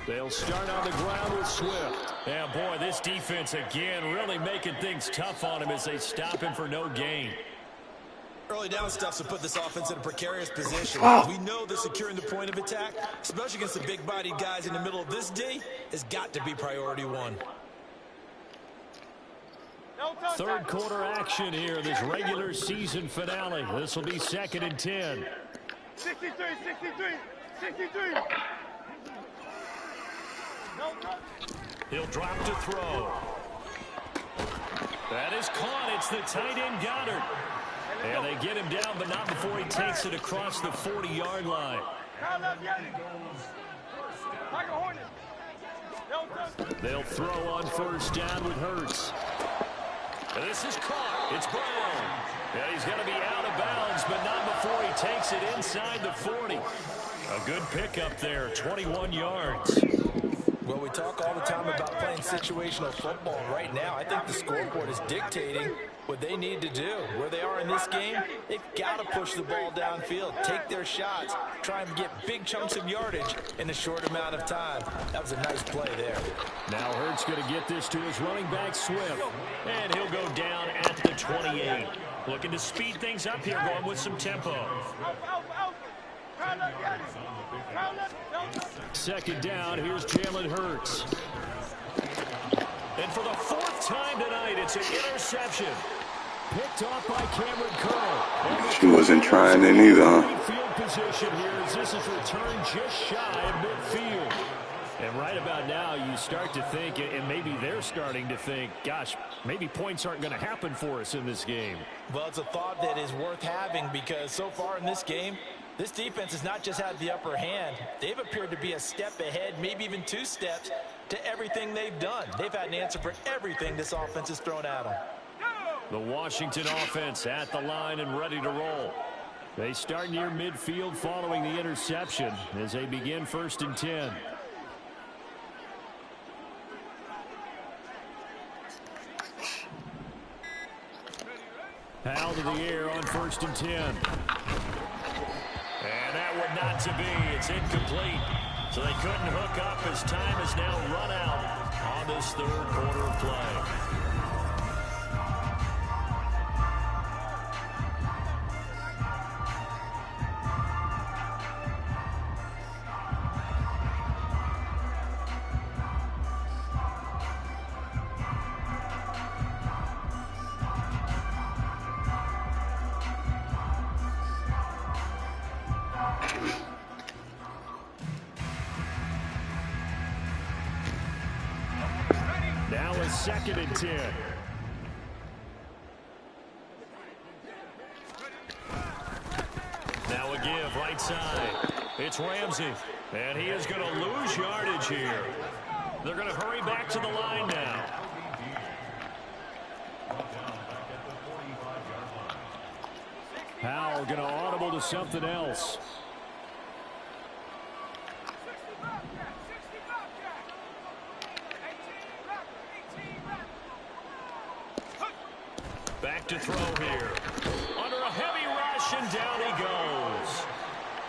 They'll start on the ground with Swift. And boy, this defense again really making things tough on him as they stop him for no gain. Early down stuff to put this offense in a precarious position. We know that securing the point of attack, especially against the big-bodied guys in the middle of this D, has got to be priority 1. Third quarter action here, this regular season finale. This will be 2nd and 10. 63. He'll drop to throw. That is caught. It's the tight end Goddard. And they get him down, but not before he takes it across the 40-yard line. They'll throw on first down with Hurts. And this is caught. It's Brown. Yeah, he's going to be out of bounds, but not before he takes it inside the 40. A good pickup there, 21 yards. Well, we talk all the time about playing situational football. Right now, I think the scoreboard is dictating what they need to do. Where they are in this game, they've got to push the ball downfield, take their shots, try and get big chunks of yardage in a short amount of time. That was a nice play there. Now Hurts going to get this to his running back, Swift. And he'll go down at the 28. Looking to speed things up here, going with some tempo. Second down, here's Jalen Hurts. And for the fourth time tonight, it's an interception. Picked off by Cameron Curl. She wasn't trying it either, huh? Field position here as this is returned just shy of midfield. And right about now, you start to think, and maybe they're starting to think, gosh, maybe points aren't going to happen for us in this game. Well, it's a thought that is worth having because so far in this game, this defense has not just had the upper hand. They've appeared to be a step ahead, maybe even 2 steps, to everything they've done. They've had an answer for everything this offense has thrown at them. The Washington offense at the line and ready to roll. They start near midfield following the interception as they begin 1st and 10. Powell to the air on 1st and 10. And that would not to be. It's incomplete. So they couldn't hook up as time has now run out on this 3rd quarter of play. Now a 2nd and 10. Now a give right side. It's Ramsey. And he is going to lose yardage here. They're going to hurry back to the line now. Powell going to audible to something else. Back to throw here. Under a heavy rush, and down he goes.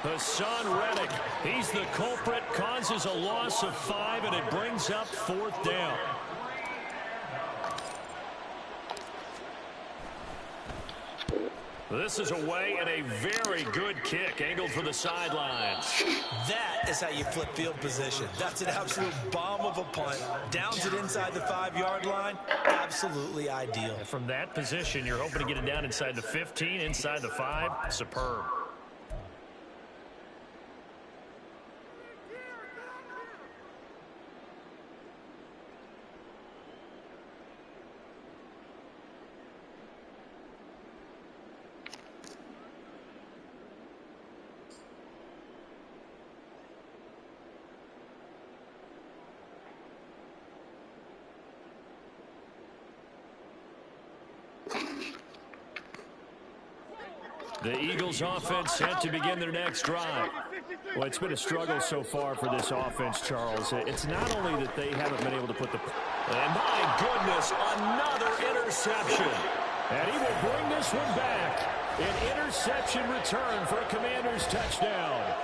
Hassan Reddick, he's the culprit, causes a loss of 5, and it brings up 4th down. This is away and a very good kick angled for the sidelines. That is how you flip field position. That's an absolute bomb of a punt. Downs it inside the 5-yard line. Absolutely ideal. And from that position, you're hoping to get it down inside the 15, inside the 5. Superb. The Eagles offense set to begin their next drive. Well, it's been a struggle so far for this offense, Charles. It's not only that they haven't been able to put the... And my goodness, another interception. And he will bring this one back. An interception return for a Commanders touchdown.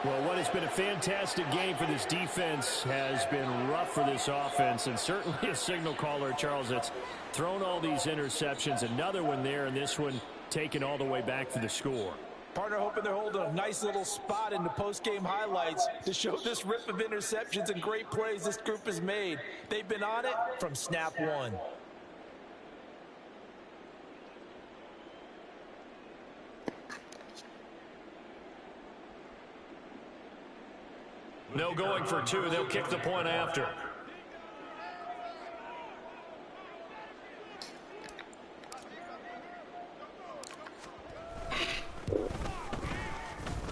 Well, what has been a fantastic game for this defense has been rough for this offense, and certainly a signal caller, Charles, that's thrown all these interceptions. Another one there, and this one taken all the way back for the score. Partner hoping they're holding a nice little spot in the post-game highlights to show this rip of interceptions and great plays this group has made. They've been on it from snap 1. No going for 2. They'll kick the point after.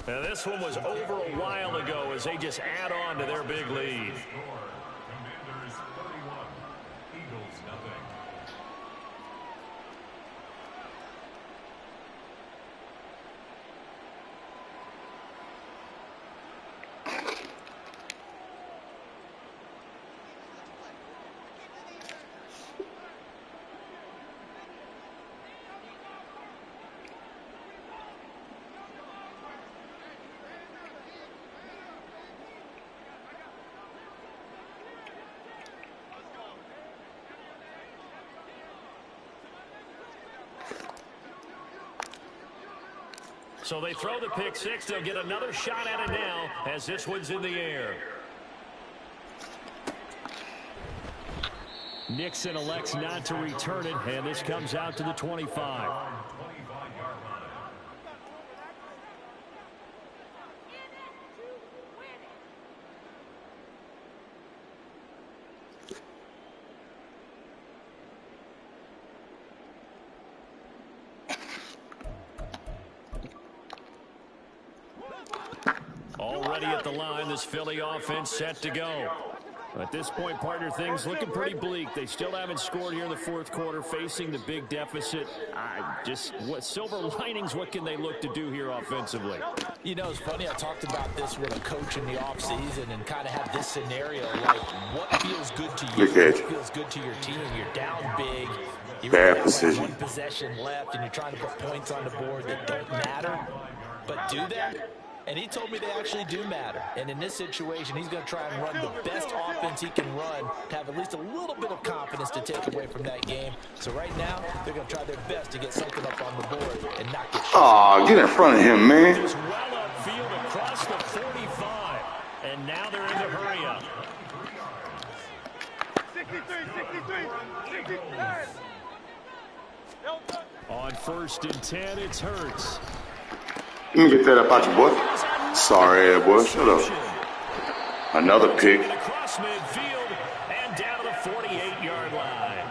And this one was over a while ago as they just add on to their big lead. Commanders 31, Eagles nothing. So they throw the pick six. They'll get another shot at it now as this one's in the air. Nixon elects not to return it, and this comes out to the 25. Already at the line, this Philly offense set to go. At this point, partner, things looking pretty bleak. They still haven't scored here in the fourth quarter, facing the big deficit. What silver linings, what can they look to do here offensively? You know, it's funny, I talked about this with a coach in the offseason and kind of had this scenario, like what feels good to you, what feels good to your team. You're down big. You really have like one possession left, and you're trying to put points on the board that don't matter. But do that? And he told me they actually do matter. And in this situation, he's going to try and run the best offense he can run to have at least a little bit of confidence to take away from that game. So right now, they're going to try their best to get something up on the board and not get shot. Aw, get in front of him, man. Just well upfield across the 45. And now they're in the hurry up. 63. On 1st and 10, it's Hurts. Let me get that up out your boy. Sorry, boy. Shut up. Another pick. Across midfield and down to the 48-yard line.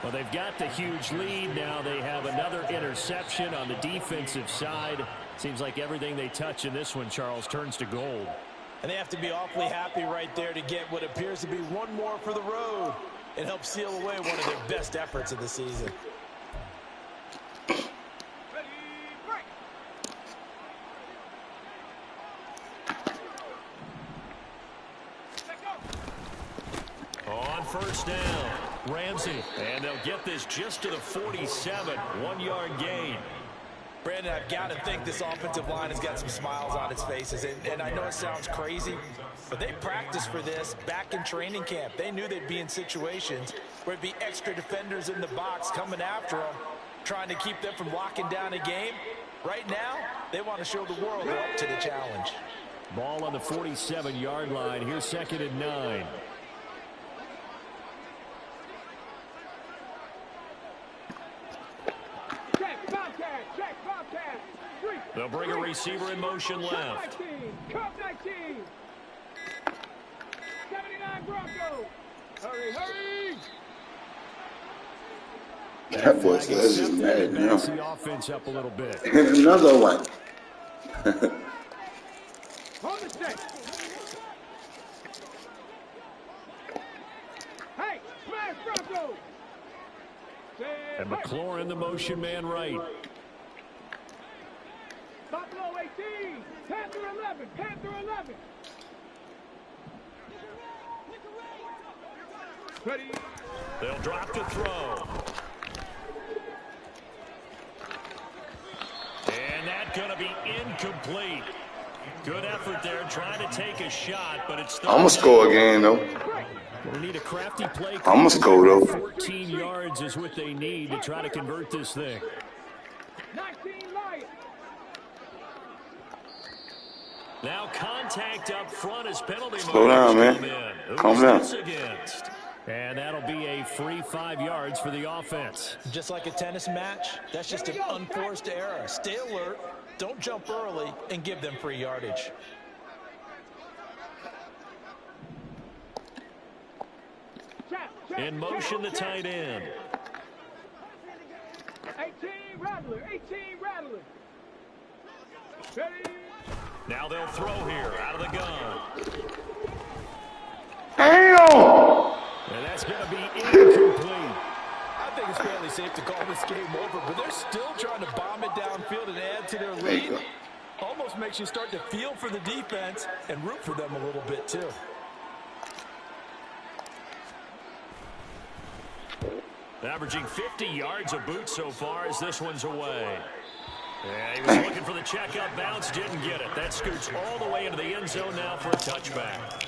Well, they've got the huge lead now. They have another interception on the defensive side. Seems like everything they touch in this one, Charles, turns to gold. And they have to be awfully happy right there to get what appears to be one more for the road. It helps seal away one of their best efforts of the season. On 1st down, Ramsey. And they'll get this just to the 47, 1-yard gain. Brandon, I've got to think this offensive line has got some smiles on its faces. And I know it sounds crazy, but they practiced for this back in training camp. They knew they'd be in situations where it'd be extra defenders in the box coming after them, trying to keep them from locking down a game. Right now, they want to show the world they're up to the challenge. Ball on the 47-yard line. Here's 2nd and 9. They'll bring a receiver in motion left. Cup 19. 79 Broncos. Hurry. That boy says he's mad now. The offense up a little bit. Another one. Hold the stick. Hey, smash Broncos. And McLaurin, the motion man right. Buffalo 18, Panther 11. Ready. They'll drop the throw. And that's going to be incomplete. Good effort there, trying to take a shot, but it's still... I'm going to score again, though. We need a crafty play. I'm going to score, though. 14 yards is what they need to try to convert this thing. 19 Lions. Now contact up front as penalty. Slow down, man. Calm down. Against? And that'll be a free 5 yards for the offense. Just like a tennis match, that's just an unforced error. Stay alert, don't jump early, and give them free yardage. In motion, the tight end. 18 Rattler. Ready. Now they'll throw here out of the gun. Damn! And that's going to be incomplete. I think it's fairly safe to call this game over, but they're still trying to bomb it downfield and add to their lead. Almost makes you start to feel for the defense and root for them a little bit too. Averaging 50 yards a boot so far as this one's away. Yeah, he was looking for the checkup bounce, didn't get it. That scoots all the way into the end zone now for a touchback.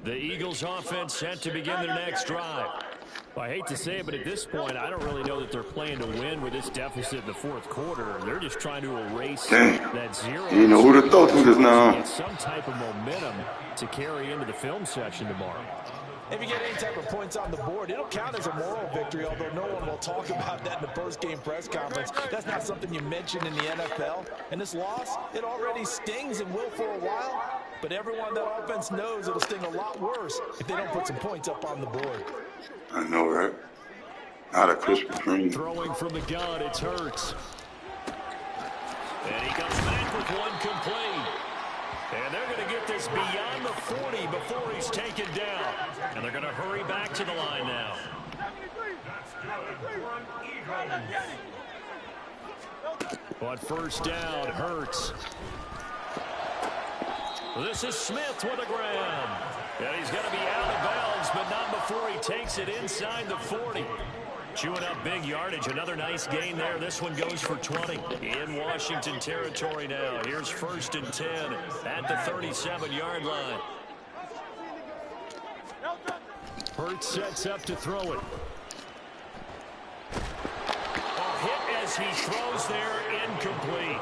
The Eagles offense set to begin their next drive. Well, I hate to say it, but at this point, I don't really know that they're playing to win with this deficit in the fourth quarter. They're just trying to erase that zero. You know who to throw to this now. Get some type of momentum to carry into the film session tomorrow. If you get any type of points on the board, it'll count as a moral victory, although no one will talk about that in the post-game press conference. That's not something you mention in the NFL. And this loss, it already stings and will for a while. But everyone that offense knows it'll sting a lot worse if they don't put some points up on the board. I know, right? Not a Krispy Kreme. Throwing from the gun, it's Hurts. And he comes back with one complete. And they're going to get this beyond the 40 before he's taken down. And they're going to hurry back to the line now. On first down, Hurts. This is Smith with a grab. And he's going to be out of bounds, but not before he takes it inside the 40. Chewing up big yardage. Another nice gain there. This one goes for 20. In Washington territory now. Here's 1st and 10 at the 37-yard line. Hurts sets up to throw it. Hit as he throws there, incomplete.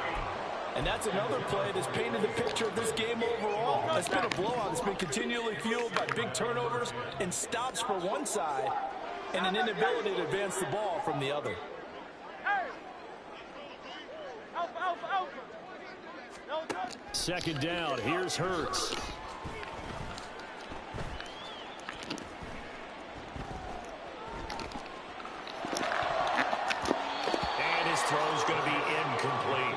And that's another play that's painted the picture of this game overall. It's been a blowout. It's been continually fueled by big turnovers and stops for one side and an inability to advance the ball from the other. Second down, here's Hurts. And his throw's going to be incomplete.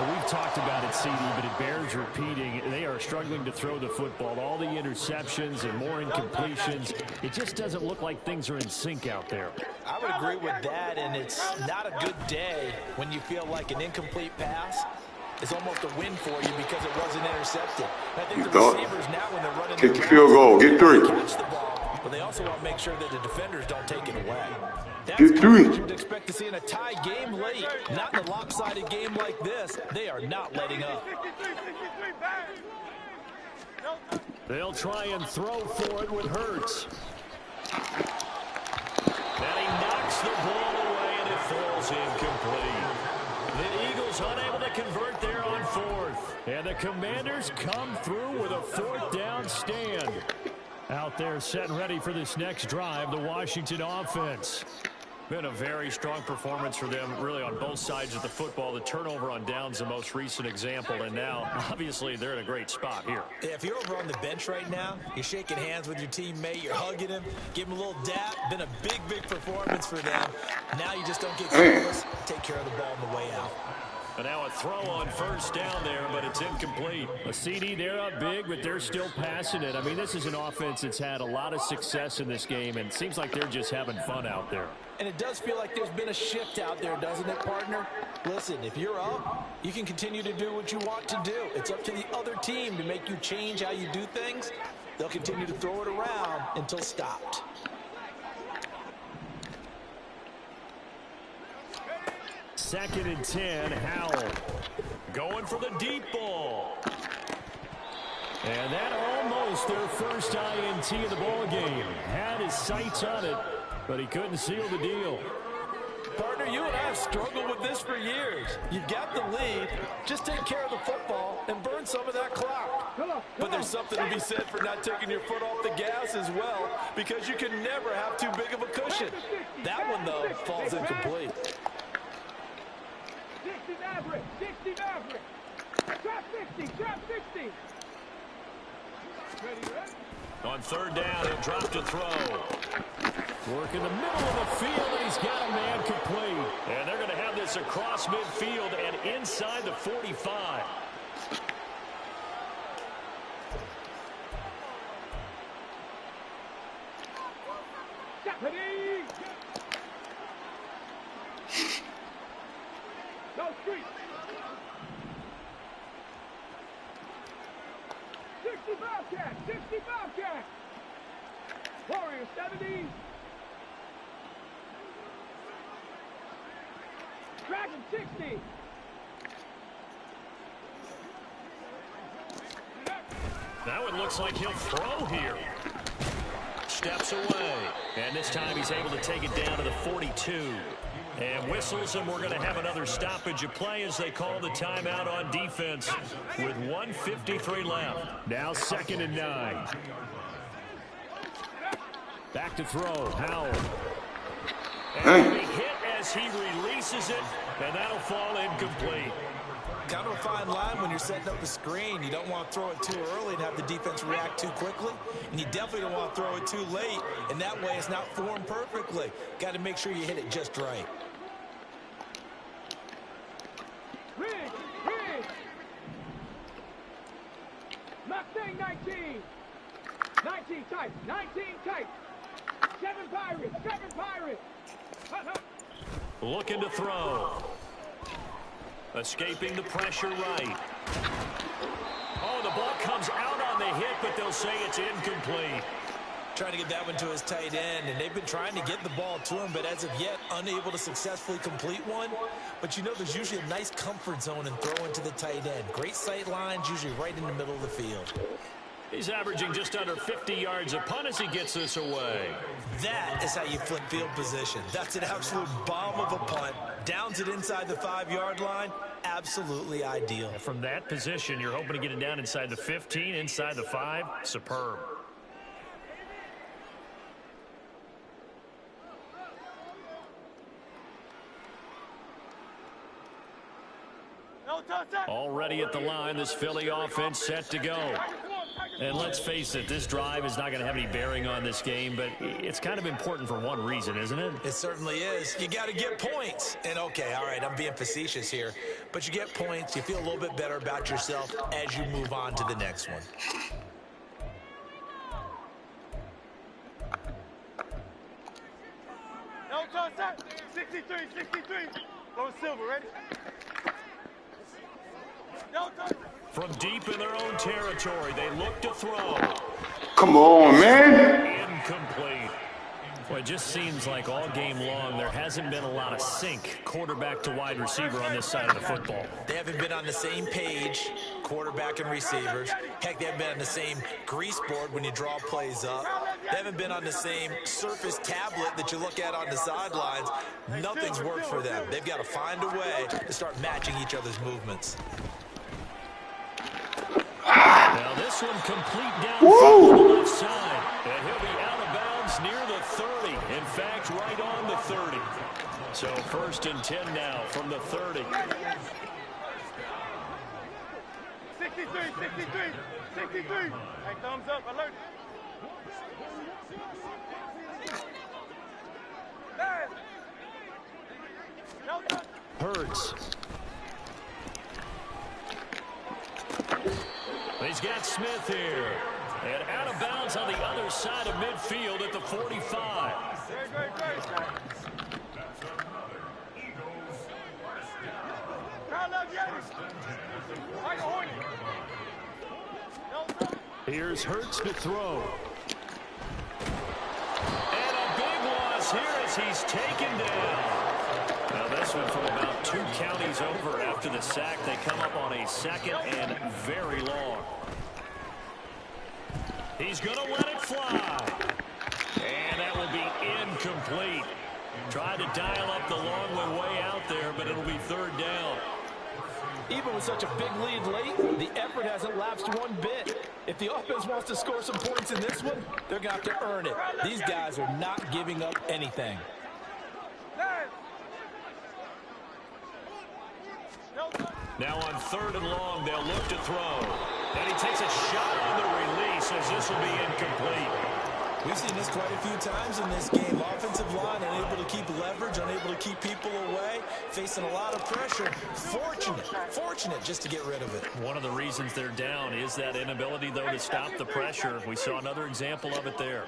Well, we've talked about it, CD, but it bears repeating. They are struggling to throw the football. All the interceptions and more incompletions. It just doesn't look like things are in sync out there. I would agree with that, and it's not a good day when you feel like an incomplete pass is almost a win for you because it wasn't intercepted. I think the receivers now, when they're running kick the field goal, get 3. catch the ball, but they also want to make sure that the defenders don't take it away. That's Get 3. what you'd expect to see in a tie game late. Not in a lopsided game like this. They are not letting up. They'll try and throw for it with Hurts. And he knocks the ball away, and it falls incomplete. The Eagles unable to convert there on 4th. And the Commanders come through with a 4th down stand. Out there set and ready for this next drive, the Washington offense. Been a very strong performance for them, really, on both sides of the football. The turnover on downs, the most recent example, and now, obviously, they're in a great spot here. If you're over on the bench right now, you're shaking hands with your teammate, you're hugging him, give him a little dap. Been a big, big performance for them. Now you just don't get careless. Take care of the ball on the way out. And now a throw on first down there, but it's incomplete. A CD, they're up big, but they're still passing it. I mean, this is an offense that's had a lot of success in this game, and it seems like they're just having fun out there. And it does feel like there's been a shift out there, doesn't it, partner? Listen, if you're up, you can continue to do what you want to do. It's up to the other team to make you change how you do things. They'll continue to throw it around until stopped. Second and 10, Howell. Going for the deep ball. And that almost their first INT of the ball game. Had his sights on it, but he couldn't seal the deal. Partner, you and I have struggled with this for years. You've got the lead. Just take care of the football and burn some of that clock. But there's something to be said for not taking your foot off the gas as well, because you can never have too big of a cushion. That one, though, falls incomplete. 60 Maverick, 60 Maverick. Drop 60, drop 60. Ready, ready? On third down, he'll drop to throw. Work in the middle of the field, and he's got a man complete. And they're going to have this across midfield and inside the 45. Deputy! No street! 60 Bobcat! 60 Bobcat! Warrior 70! Dragon 60! Now it looks like he'll throw here. Steps away. And this time he's able to take it down to the 42. And whistles, and we're going to have another stoppage of play as they call the timeout on defense with 1:53 left. Now 2nd and 9. Back to throw. Howell. And he'll be hit as he releases it, and that'll fall incomplete. Kind of a fine line when you're setting up a screen. You don't want to throw it too early and have the defense react too quickly. And you definitely don't want to throw it too late. And that way it's not formed perfectly. Got to make sure you hit it just right. Rig! Mustang 19! 19 tight! 19 tight! 7 Pirates! 7 Pirates! Looking to throw. Escaping the pressure right. Oh, the ball comes out on the hit, but they'll say it's incomplete. Trying to get that one to his tight end, and they've been trying to get the ball to him, but as of yet, unable to successfully complete one. But you know there's usually a nice comfort zone in throwing to the tight end. Great sight lines, usually right in the middle of the field. He's averaging just under 50 yards a punt as he gets this away. That is how you flip field position. That's an absolute bomb of a punt. Downs it inside the 5-yard line. Absolutely ideal. From that position, you're hoping to get it down inside the 15, inside the 5. Superb. Already at the line, this Philly offense set to go. And let's face it, this drive is not going to have any bearing on this game, but it's kind of important for one reason, isn't it? It certainly is. You got to get points. And okay, all right, I'm being facetious here, but you get points, you feel a little bit better about yourself as you move on to the next one. No touch, 63, 63. Go Silver, ready? No touch. From deep in their own territory, they look to throw. Come on, man. Incomplete. Well, it just seems like all game long there hasn't been a lot of sync quarterback to wide receiver on this side of the football. They haven't been on the same page, quarterback and receivers. Heck, they haven't been on the same grease board when you draw plays up. They haven't been on the same surface tablet that you look at on the sidelines. Nothing's worked for them. They've got to find a way to start matching each other's movements. Now this one complete down the left side. And he'll be out of bounds near the 30. In fact, right on the 30. So 1st and 10 now from the 30. 63, 63, 63. Hey, thumbs up, alert. Hurts. He's got Smith here. And out of bounds on the other side of midfield at the 45. Here's Hurts to throw. And a big loss here as he's taken down. Now this one from about 2 counties over after the sack. They come up on a 2nd and very long. He's going to let it fly. And that will be incomplete. Tried to dial up the long one way out there, but it'll be 3rd down. Even with such a big lead late, the effort hasn't lapsed one bit. If the offense wants to score some points in this one, they're going to have to earn it. These guys are not giving up anything. Now on 3rd and long, they'll look to throw. And he takes a shot on the release as this will be incomplete. We've seen this quite a few times in this game. Offensive line unable to keep leverage, unable to keep people away, facing a lot of pressure. Fortunate just to get rid of it. One of the reasons they're down is that inability, though, to stop the pressure. We saw another example of it there.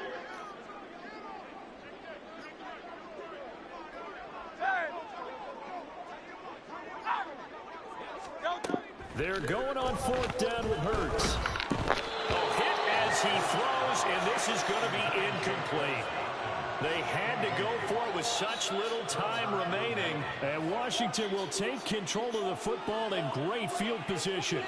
They're going on 4th down with Hurts. Hit as he throws, and this is going to be incomplete. They had to go for it with such little time remaining. And Washington will take control of the football in great field position.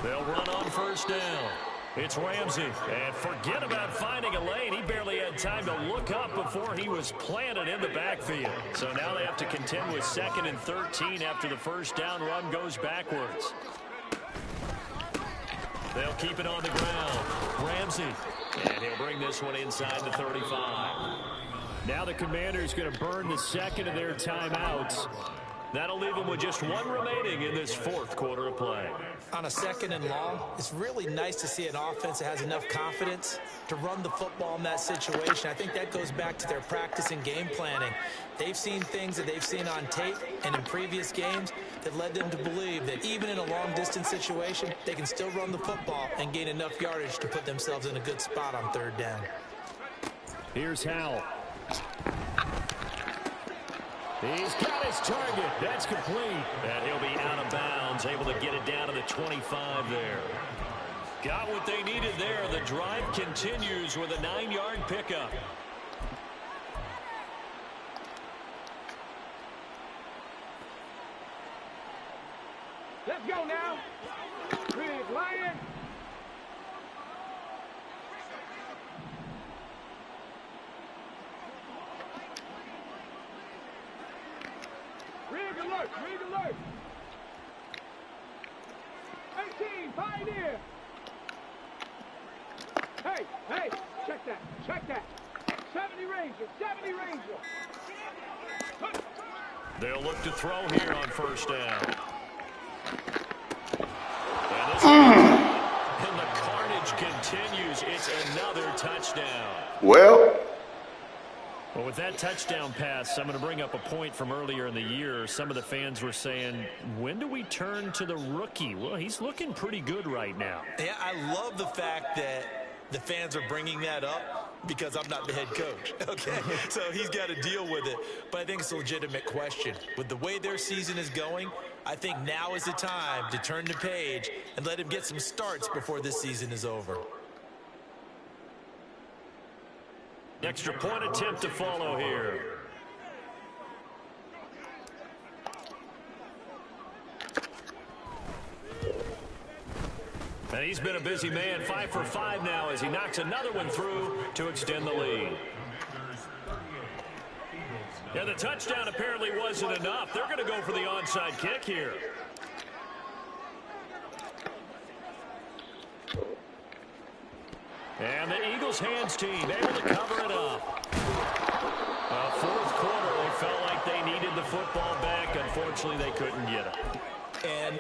They'll run on 1st down. It's Ramsey. And forget about finding a lane. He barely had time to look up before he was planted in the backfield. So now they have to contend with 2nd and 13 after the 1st down run goes backwards. They'll keep it on the ground. Ramsey. And he'll bring this one inside the 35. Now the Commanders going to burn the 2nd of their timeouts. That'll leave them with just 1 remaining in this 4th quarter of play. On a 2nd and long, it's really nice to see an offense that has enough confidence to run the football in that situation. I think that goes back to their practice and game planning. They've seen things that they've seen on tape and in previous games that led them to believe that even in a long-distance situation, they can still run the football and gain enough yardage to put themselves in a good spot on 3rd down. Here's Howell. He's got his target. That's complete. And he'll be out of bounds, able to get it down to the 25 there. Got what they needed there. The drive continues with a 9-yard pickup. Let's go now. Big Lion. Rig alert, rig alert. 18, Pioneer. Hey, check that. 70 Ranger, 70 Ranger. They'll look to throw here on 1st down. And the carnage continues. It's another touchdown. Well, with that touchdown pass, I'm going to bring up a point from earlier in the year. Some of the fans were saying, when do we turn to the rookie? Well, he's looking pretty good right now. Yeah, I love the fact that the fans are bringing that up because I'm not the head coach, okay? So he's got to deal with it. But I think it's a legitimate question. With the way their season is going, I think now is the time to turn the page and let him get some starts before this season is over. Extra point attempt to follow here. And he's been a busy man, 5 for 5 now as he knocks another one through to extend the lead. Yeah, the touchdown apparently wasn't enough. They're going to go for the onside kick here. And the Eagles hands team able to cover it up. 4th quarter, they felt like they needed the football back. Unfortunately, they couldn't get it. And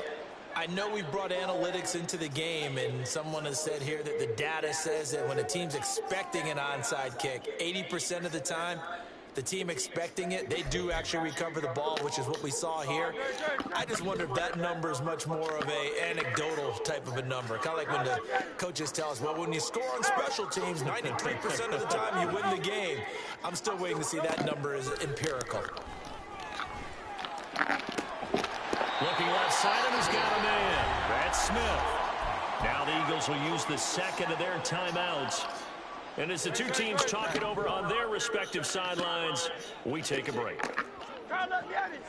I know we brought analytics into the game, and someone has said here that the data says that when a team's expecting an onside kick, 80% of the time, the team expecting it, they do actually recover the ball, which is what we saw here. I just wonder if that number is much more of a anecdotal type of a number. Kind of like when the coaches tell us, well, when you score on special teams, 93% of the time you win the game. I'm still waiting to see that number is empirical. Looking left side, and he's got a man. That's Smith. Now the Eagles will use the 2nd of their timeouts. And as the two teams talk it over on their respective sidelines, we take a break. Carl Leviani.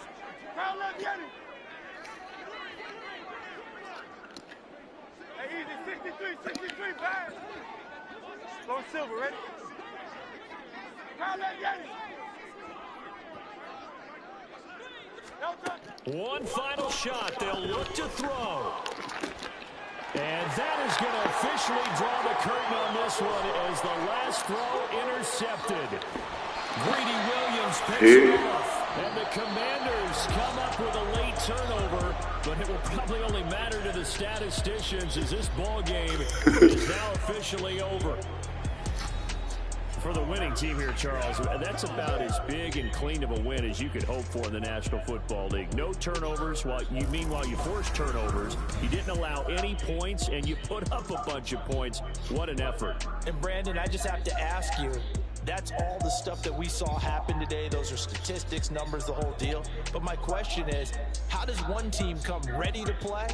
Hey, easy, 63, pass. Long Silver, ready? Carl Leviani. No touch. One final shot. They'll look to throw. And that is going to officially draw the curtain on this one as the last throw intercepted. Greedy Williams picks it off. And the Commanders come up with a late turnover, but it will probably only matter to the statisticians as this ball game is now officially over. For the winning team here, Charles, that's about as big and clean of a win as you could hope for in the National Football League. No turnovers. Meanwhile, you forced turnovers. You didn't allow any points, and you put up a bunch of points. What an effort. And, Brandon, I just have to ask you, that's all the stuff that we saw happen today. Those are statistics, numbers, the whole deal. But my question is, how does one team come ready to play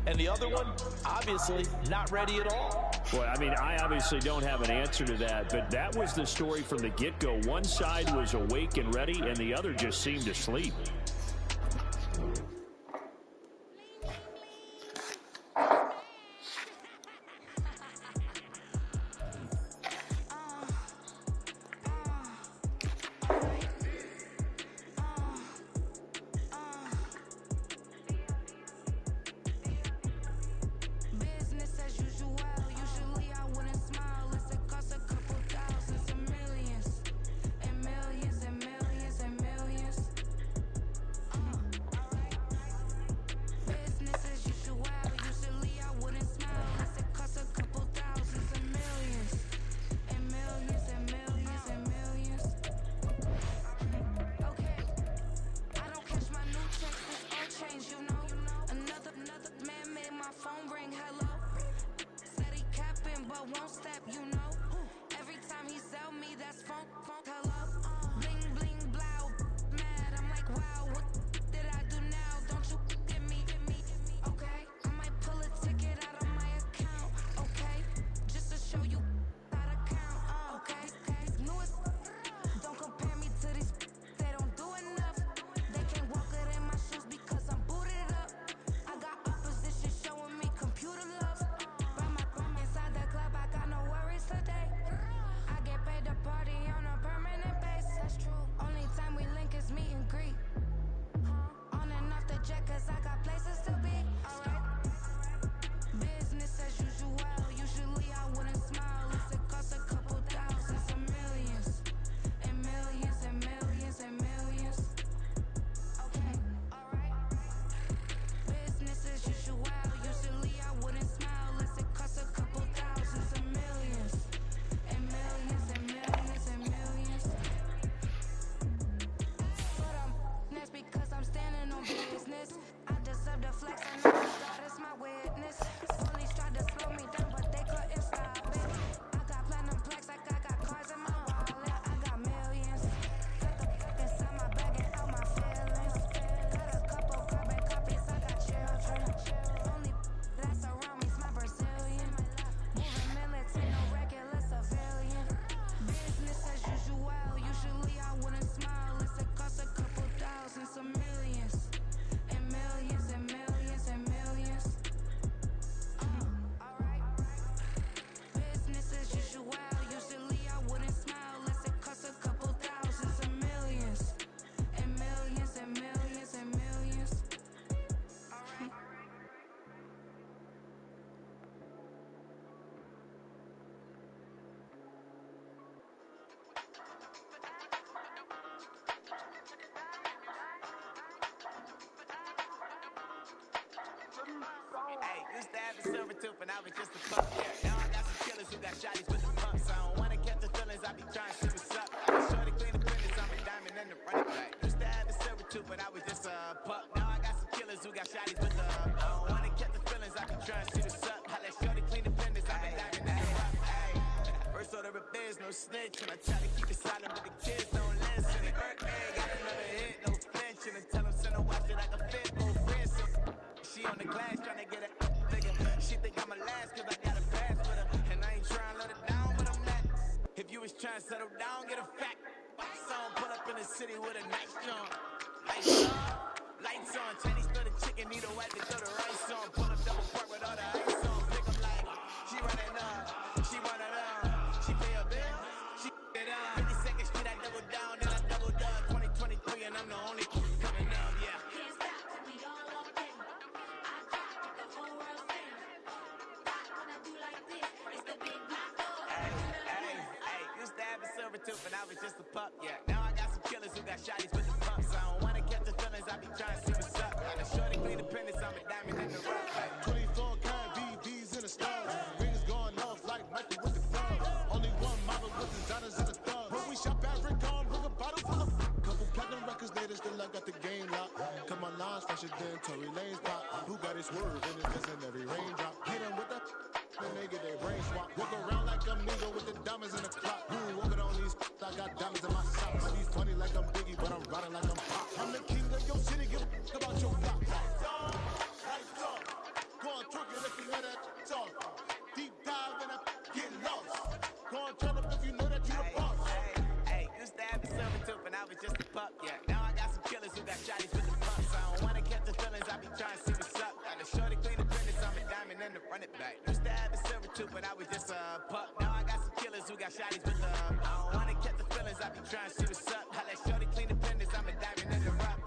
and the other one, obviously, not ready at all? Well, I mean, I obviously don't have an answer to that, but that was the story from the get-go. One side was awake and ready, and the other just seemed to sleep. Tooth and I was just a pup, yeah. Now I got some killers who got shotties with the pumps. I don't wanna catch the feelings, I be trying to see what's up. I was sure to clean the business, I'm a diamond in the running back. Used to have a silver tooth, but I was just a pup. Now I got some killers who got shotties with the I don't wanna catch the feelings, I be trying to see what's up. I let sure to clean the business, I'm a diamond in the rough. Ay. First order of biz, no snitch, and I try to keep it silent, but the kids don't listen. Birthday, got another hit, no flinch, and I tell them send her watch it like a fit, no friends. She on the glass trying to get it. She think I'm a last cause I got a pass with her. And I ain't trying to let her down, but I'm not. If you was trying to settle down, get a fact. Song pull up in the city with a nice jump. Lights on, Chinese throw the chicken, need a wife to throw the rice on. Pull up double park with all the ice on. Pick up like, she running up, she running up. She pay her bill, she it up. 52nd Street, I double down, then I doubled up. 2023 and I'm the only coming up, yeah. tooth and I was just a pup, yeah. Now I got some killers who got shotties with the pumps. I don't wanna catch the feelings, I be trying to see what's up. Got a shorty clean the pennies, I'm a diamond in the rough. 24 karat BBs in the stars. Rings going off like Michael with the clubs. Only one model with designers in the thugs. When we shop at Rincon, bring a bottle full of couple platinum records later, still I got the game locked. Cause my lines fresher than Tory Lane's pop. Who got his swerve and it's just in every raindrop. Hit them with the and they get their brain swap. Walk around like I'm Migo with the diamonds in the clock. Who walking on these I got diamonds in my socks. These funny like I'm Biggie, but I'm riding like I'm Pop. I'm the king of your city, give a about your block. Go on, twerk it if you know that talk. Deep dive and I get lost. Go on, turn up if you know that you the boss. Hey, used to have a silver tooth and I was just a pup, yeah. Now I got some killers who got shotties with the pumps. I don't wanna catch the feelings, I be trying to see what's up. Got a shorty clean the pennies, I'm a diamond in the run it back. Used to have a silver tooth but I was just a pup. Now I got some killers who got shotties with the I don't wanna catch the feelings, I be trying to see what's up. How that shorty clean the pennies, I'm a diamond in the rough.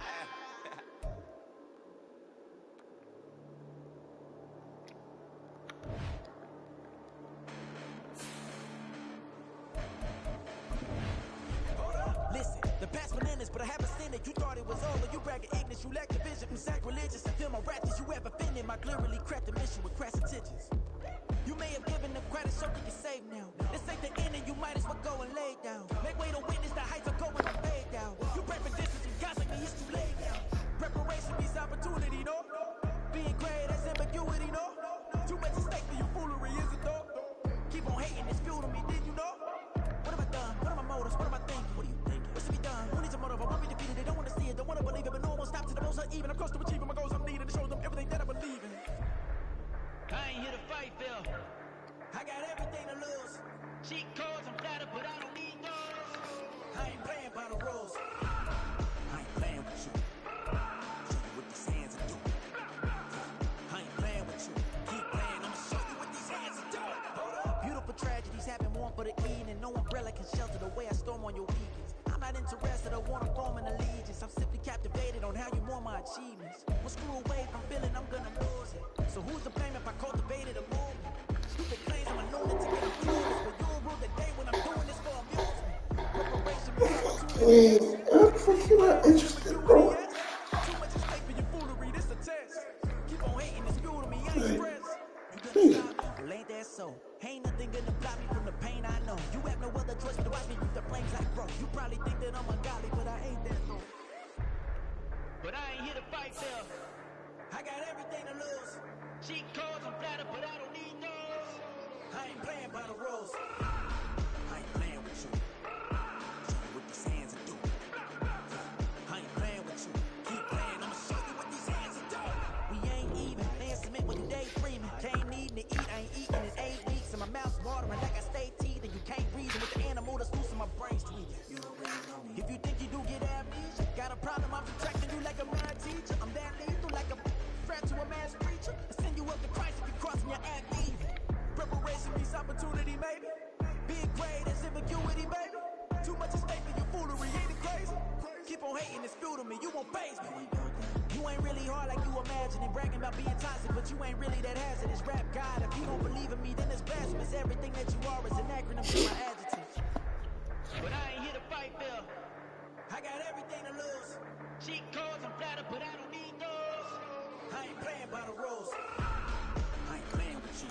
Listen, the past bananas, but I haven't seen it. You thought it was over. You bragging ignorance, you lack the vision. I'm sacrilegious. I feel my ratchets. You ever offended my clearly cracked the mission with crass intentions. You may have given the credit, something you save now. This ain't the end, and you might as well go and lay down. Make way to witness the heights of going and fade down. You prepping distance, and guys like me, it's too late now. Preparation means opportunity, no? Being great, that's ambiguity, no? Too much at stake for your foolery, is it though? Keep on hating, it's fuel to me, did you know? What have I done? What are my motives? What am I thinking? What are you thinking? What should be done? Who needs a motive? I want to be defeated. They don't want to see it, don't want to believe it, but no one will stop to the most uneven. I'm close to achieving my goals. I'm needing to show them everything that I believe in. I ain't here to fight, Phil. I got everything to lose. Cheat codes, I'm flattered, but I don't need those. I ain't playing by the rules. I ain't playing with you. Show you what these hands are doing. I ain't playing with you. Keep playing, I'ma show you what these hands are doing. Beautiful tragedies happen, one for the evening. No umbrella can shelter the way I storm on your weekends. I'm not interested, I want to form an allegiance. I'm simply captivated on how you more my achievements. One screw away from feeling I'm gonna lose it. So who's to blame if I cultivated a movement? Stupid claims I'm a lunatic and I'm clueless, but you'll rule the day when I'm doing this for amusement. Preparation means opportunity. I'm fucking not interested, bro. Too much at stake for your foolery, this a test. Keep on hating, it's fuel to me, I ain't stressed. You gonna stop me? Well, ain't that so? Ain't nothing gonna block me from the pain I know. You have no other choice but to watch me reap the flames I grow. You probably think that I'm ungodly, but I ain't that though. But I ain't here to fight, Phil. I got everything to lose. Cheat codes, I'm flattered, but I don't need those. I ain't playing by the rules. I ain't playing with you. Show you what these hands are doing. I ain't playing with you. Keep playing, I'ma show you what these hands are doing. We ain't even. Laying cement when you daydreaming. Can't need to eat, I ain't eating in 8 weeks. And my mouth's watering like I stay teeth. And you can't breathe. And with the animal that's loose in my brain's tweaking. You don't really know me. If you think you do get amnesia, got a problem, I'm protecting you like a mad teacher. I'm that lethal like a threat to a mass preacher. I send you up to Christ if you crossing your act even. Preparation means opportunity, maybe. Being great is ambiguity, baby. Too much at stake for your foolery, ain't it crazy? Keep on hating, it's fuel to me, you won't faze me. You ain't really hard like you imagine and bragging about being toxic, but you ain't really that hazardous. Rap God, if you don't believe in me, then it's blasphemous. Everything that you are is an acronym for my adjectives. But I ain't here to fight, Phil. I got everything to lose. Cheat codes, I'm flattered, but I don't need those. I ain't playing by the rules. I ain't playing with you.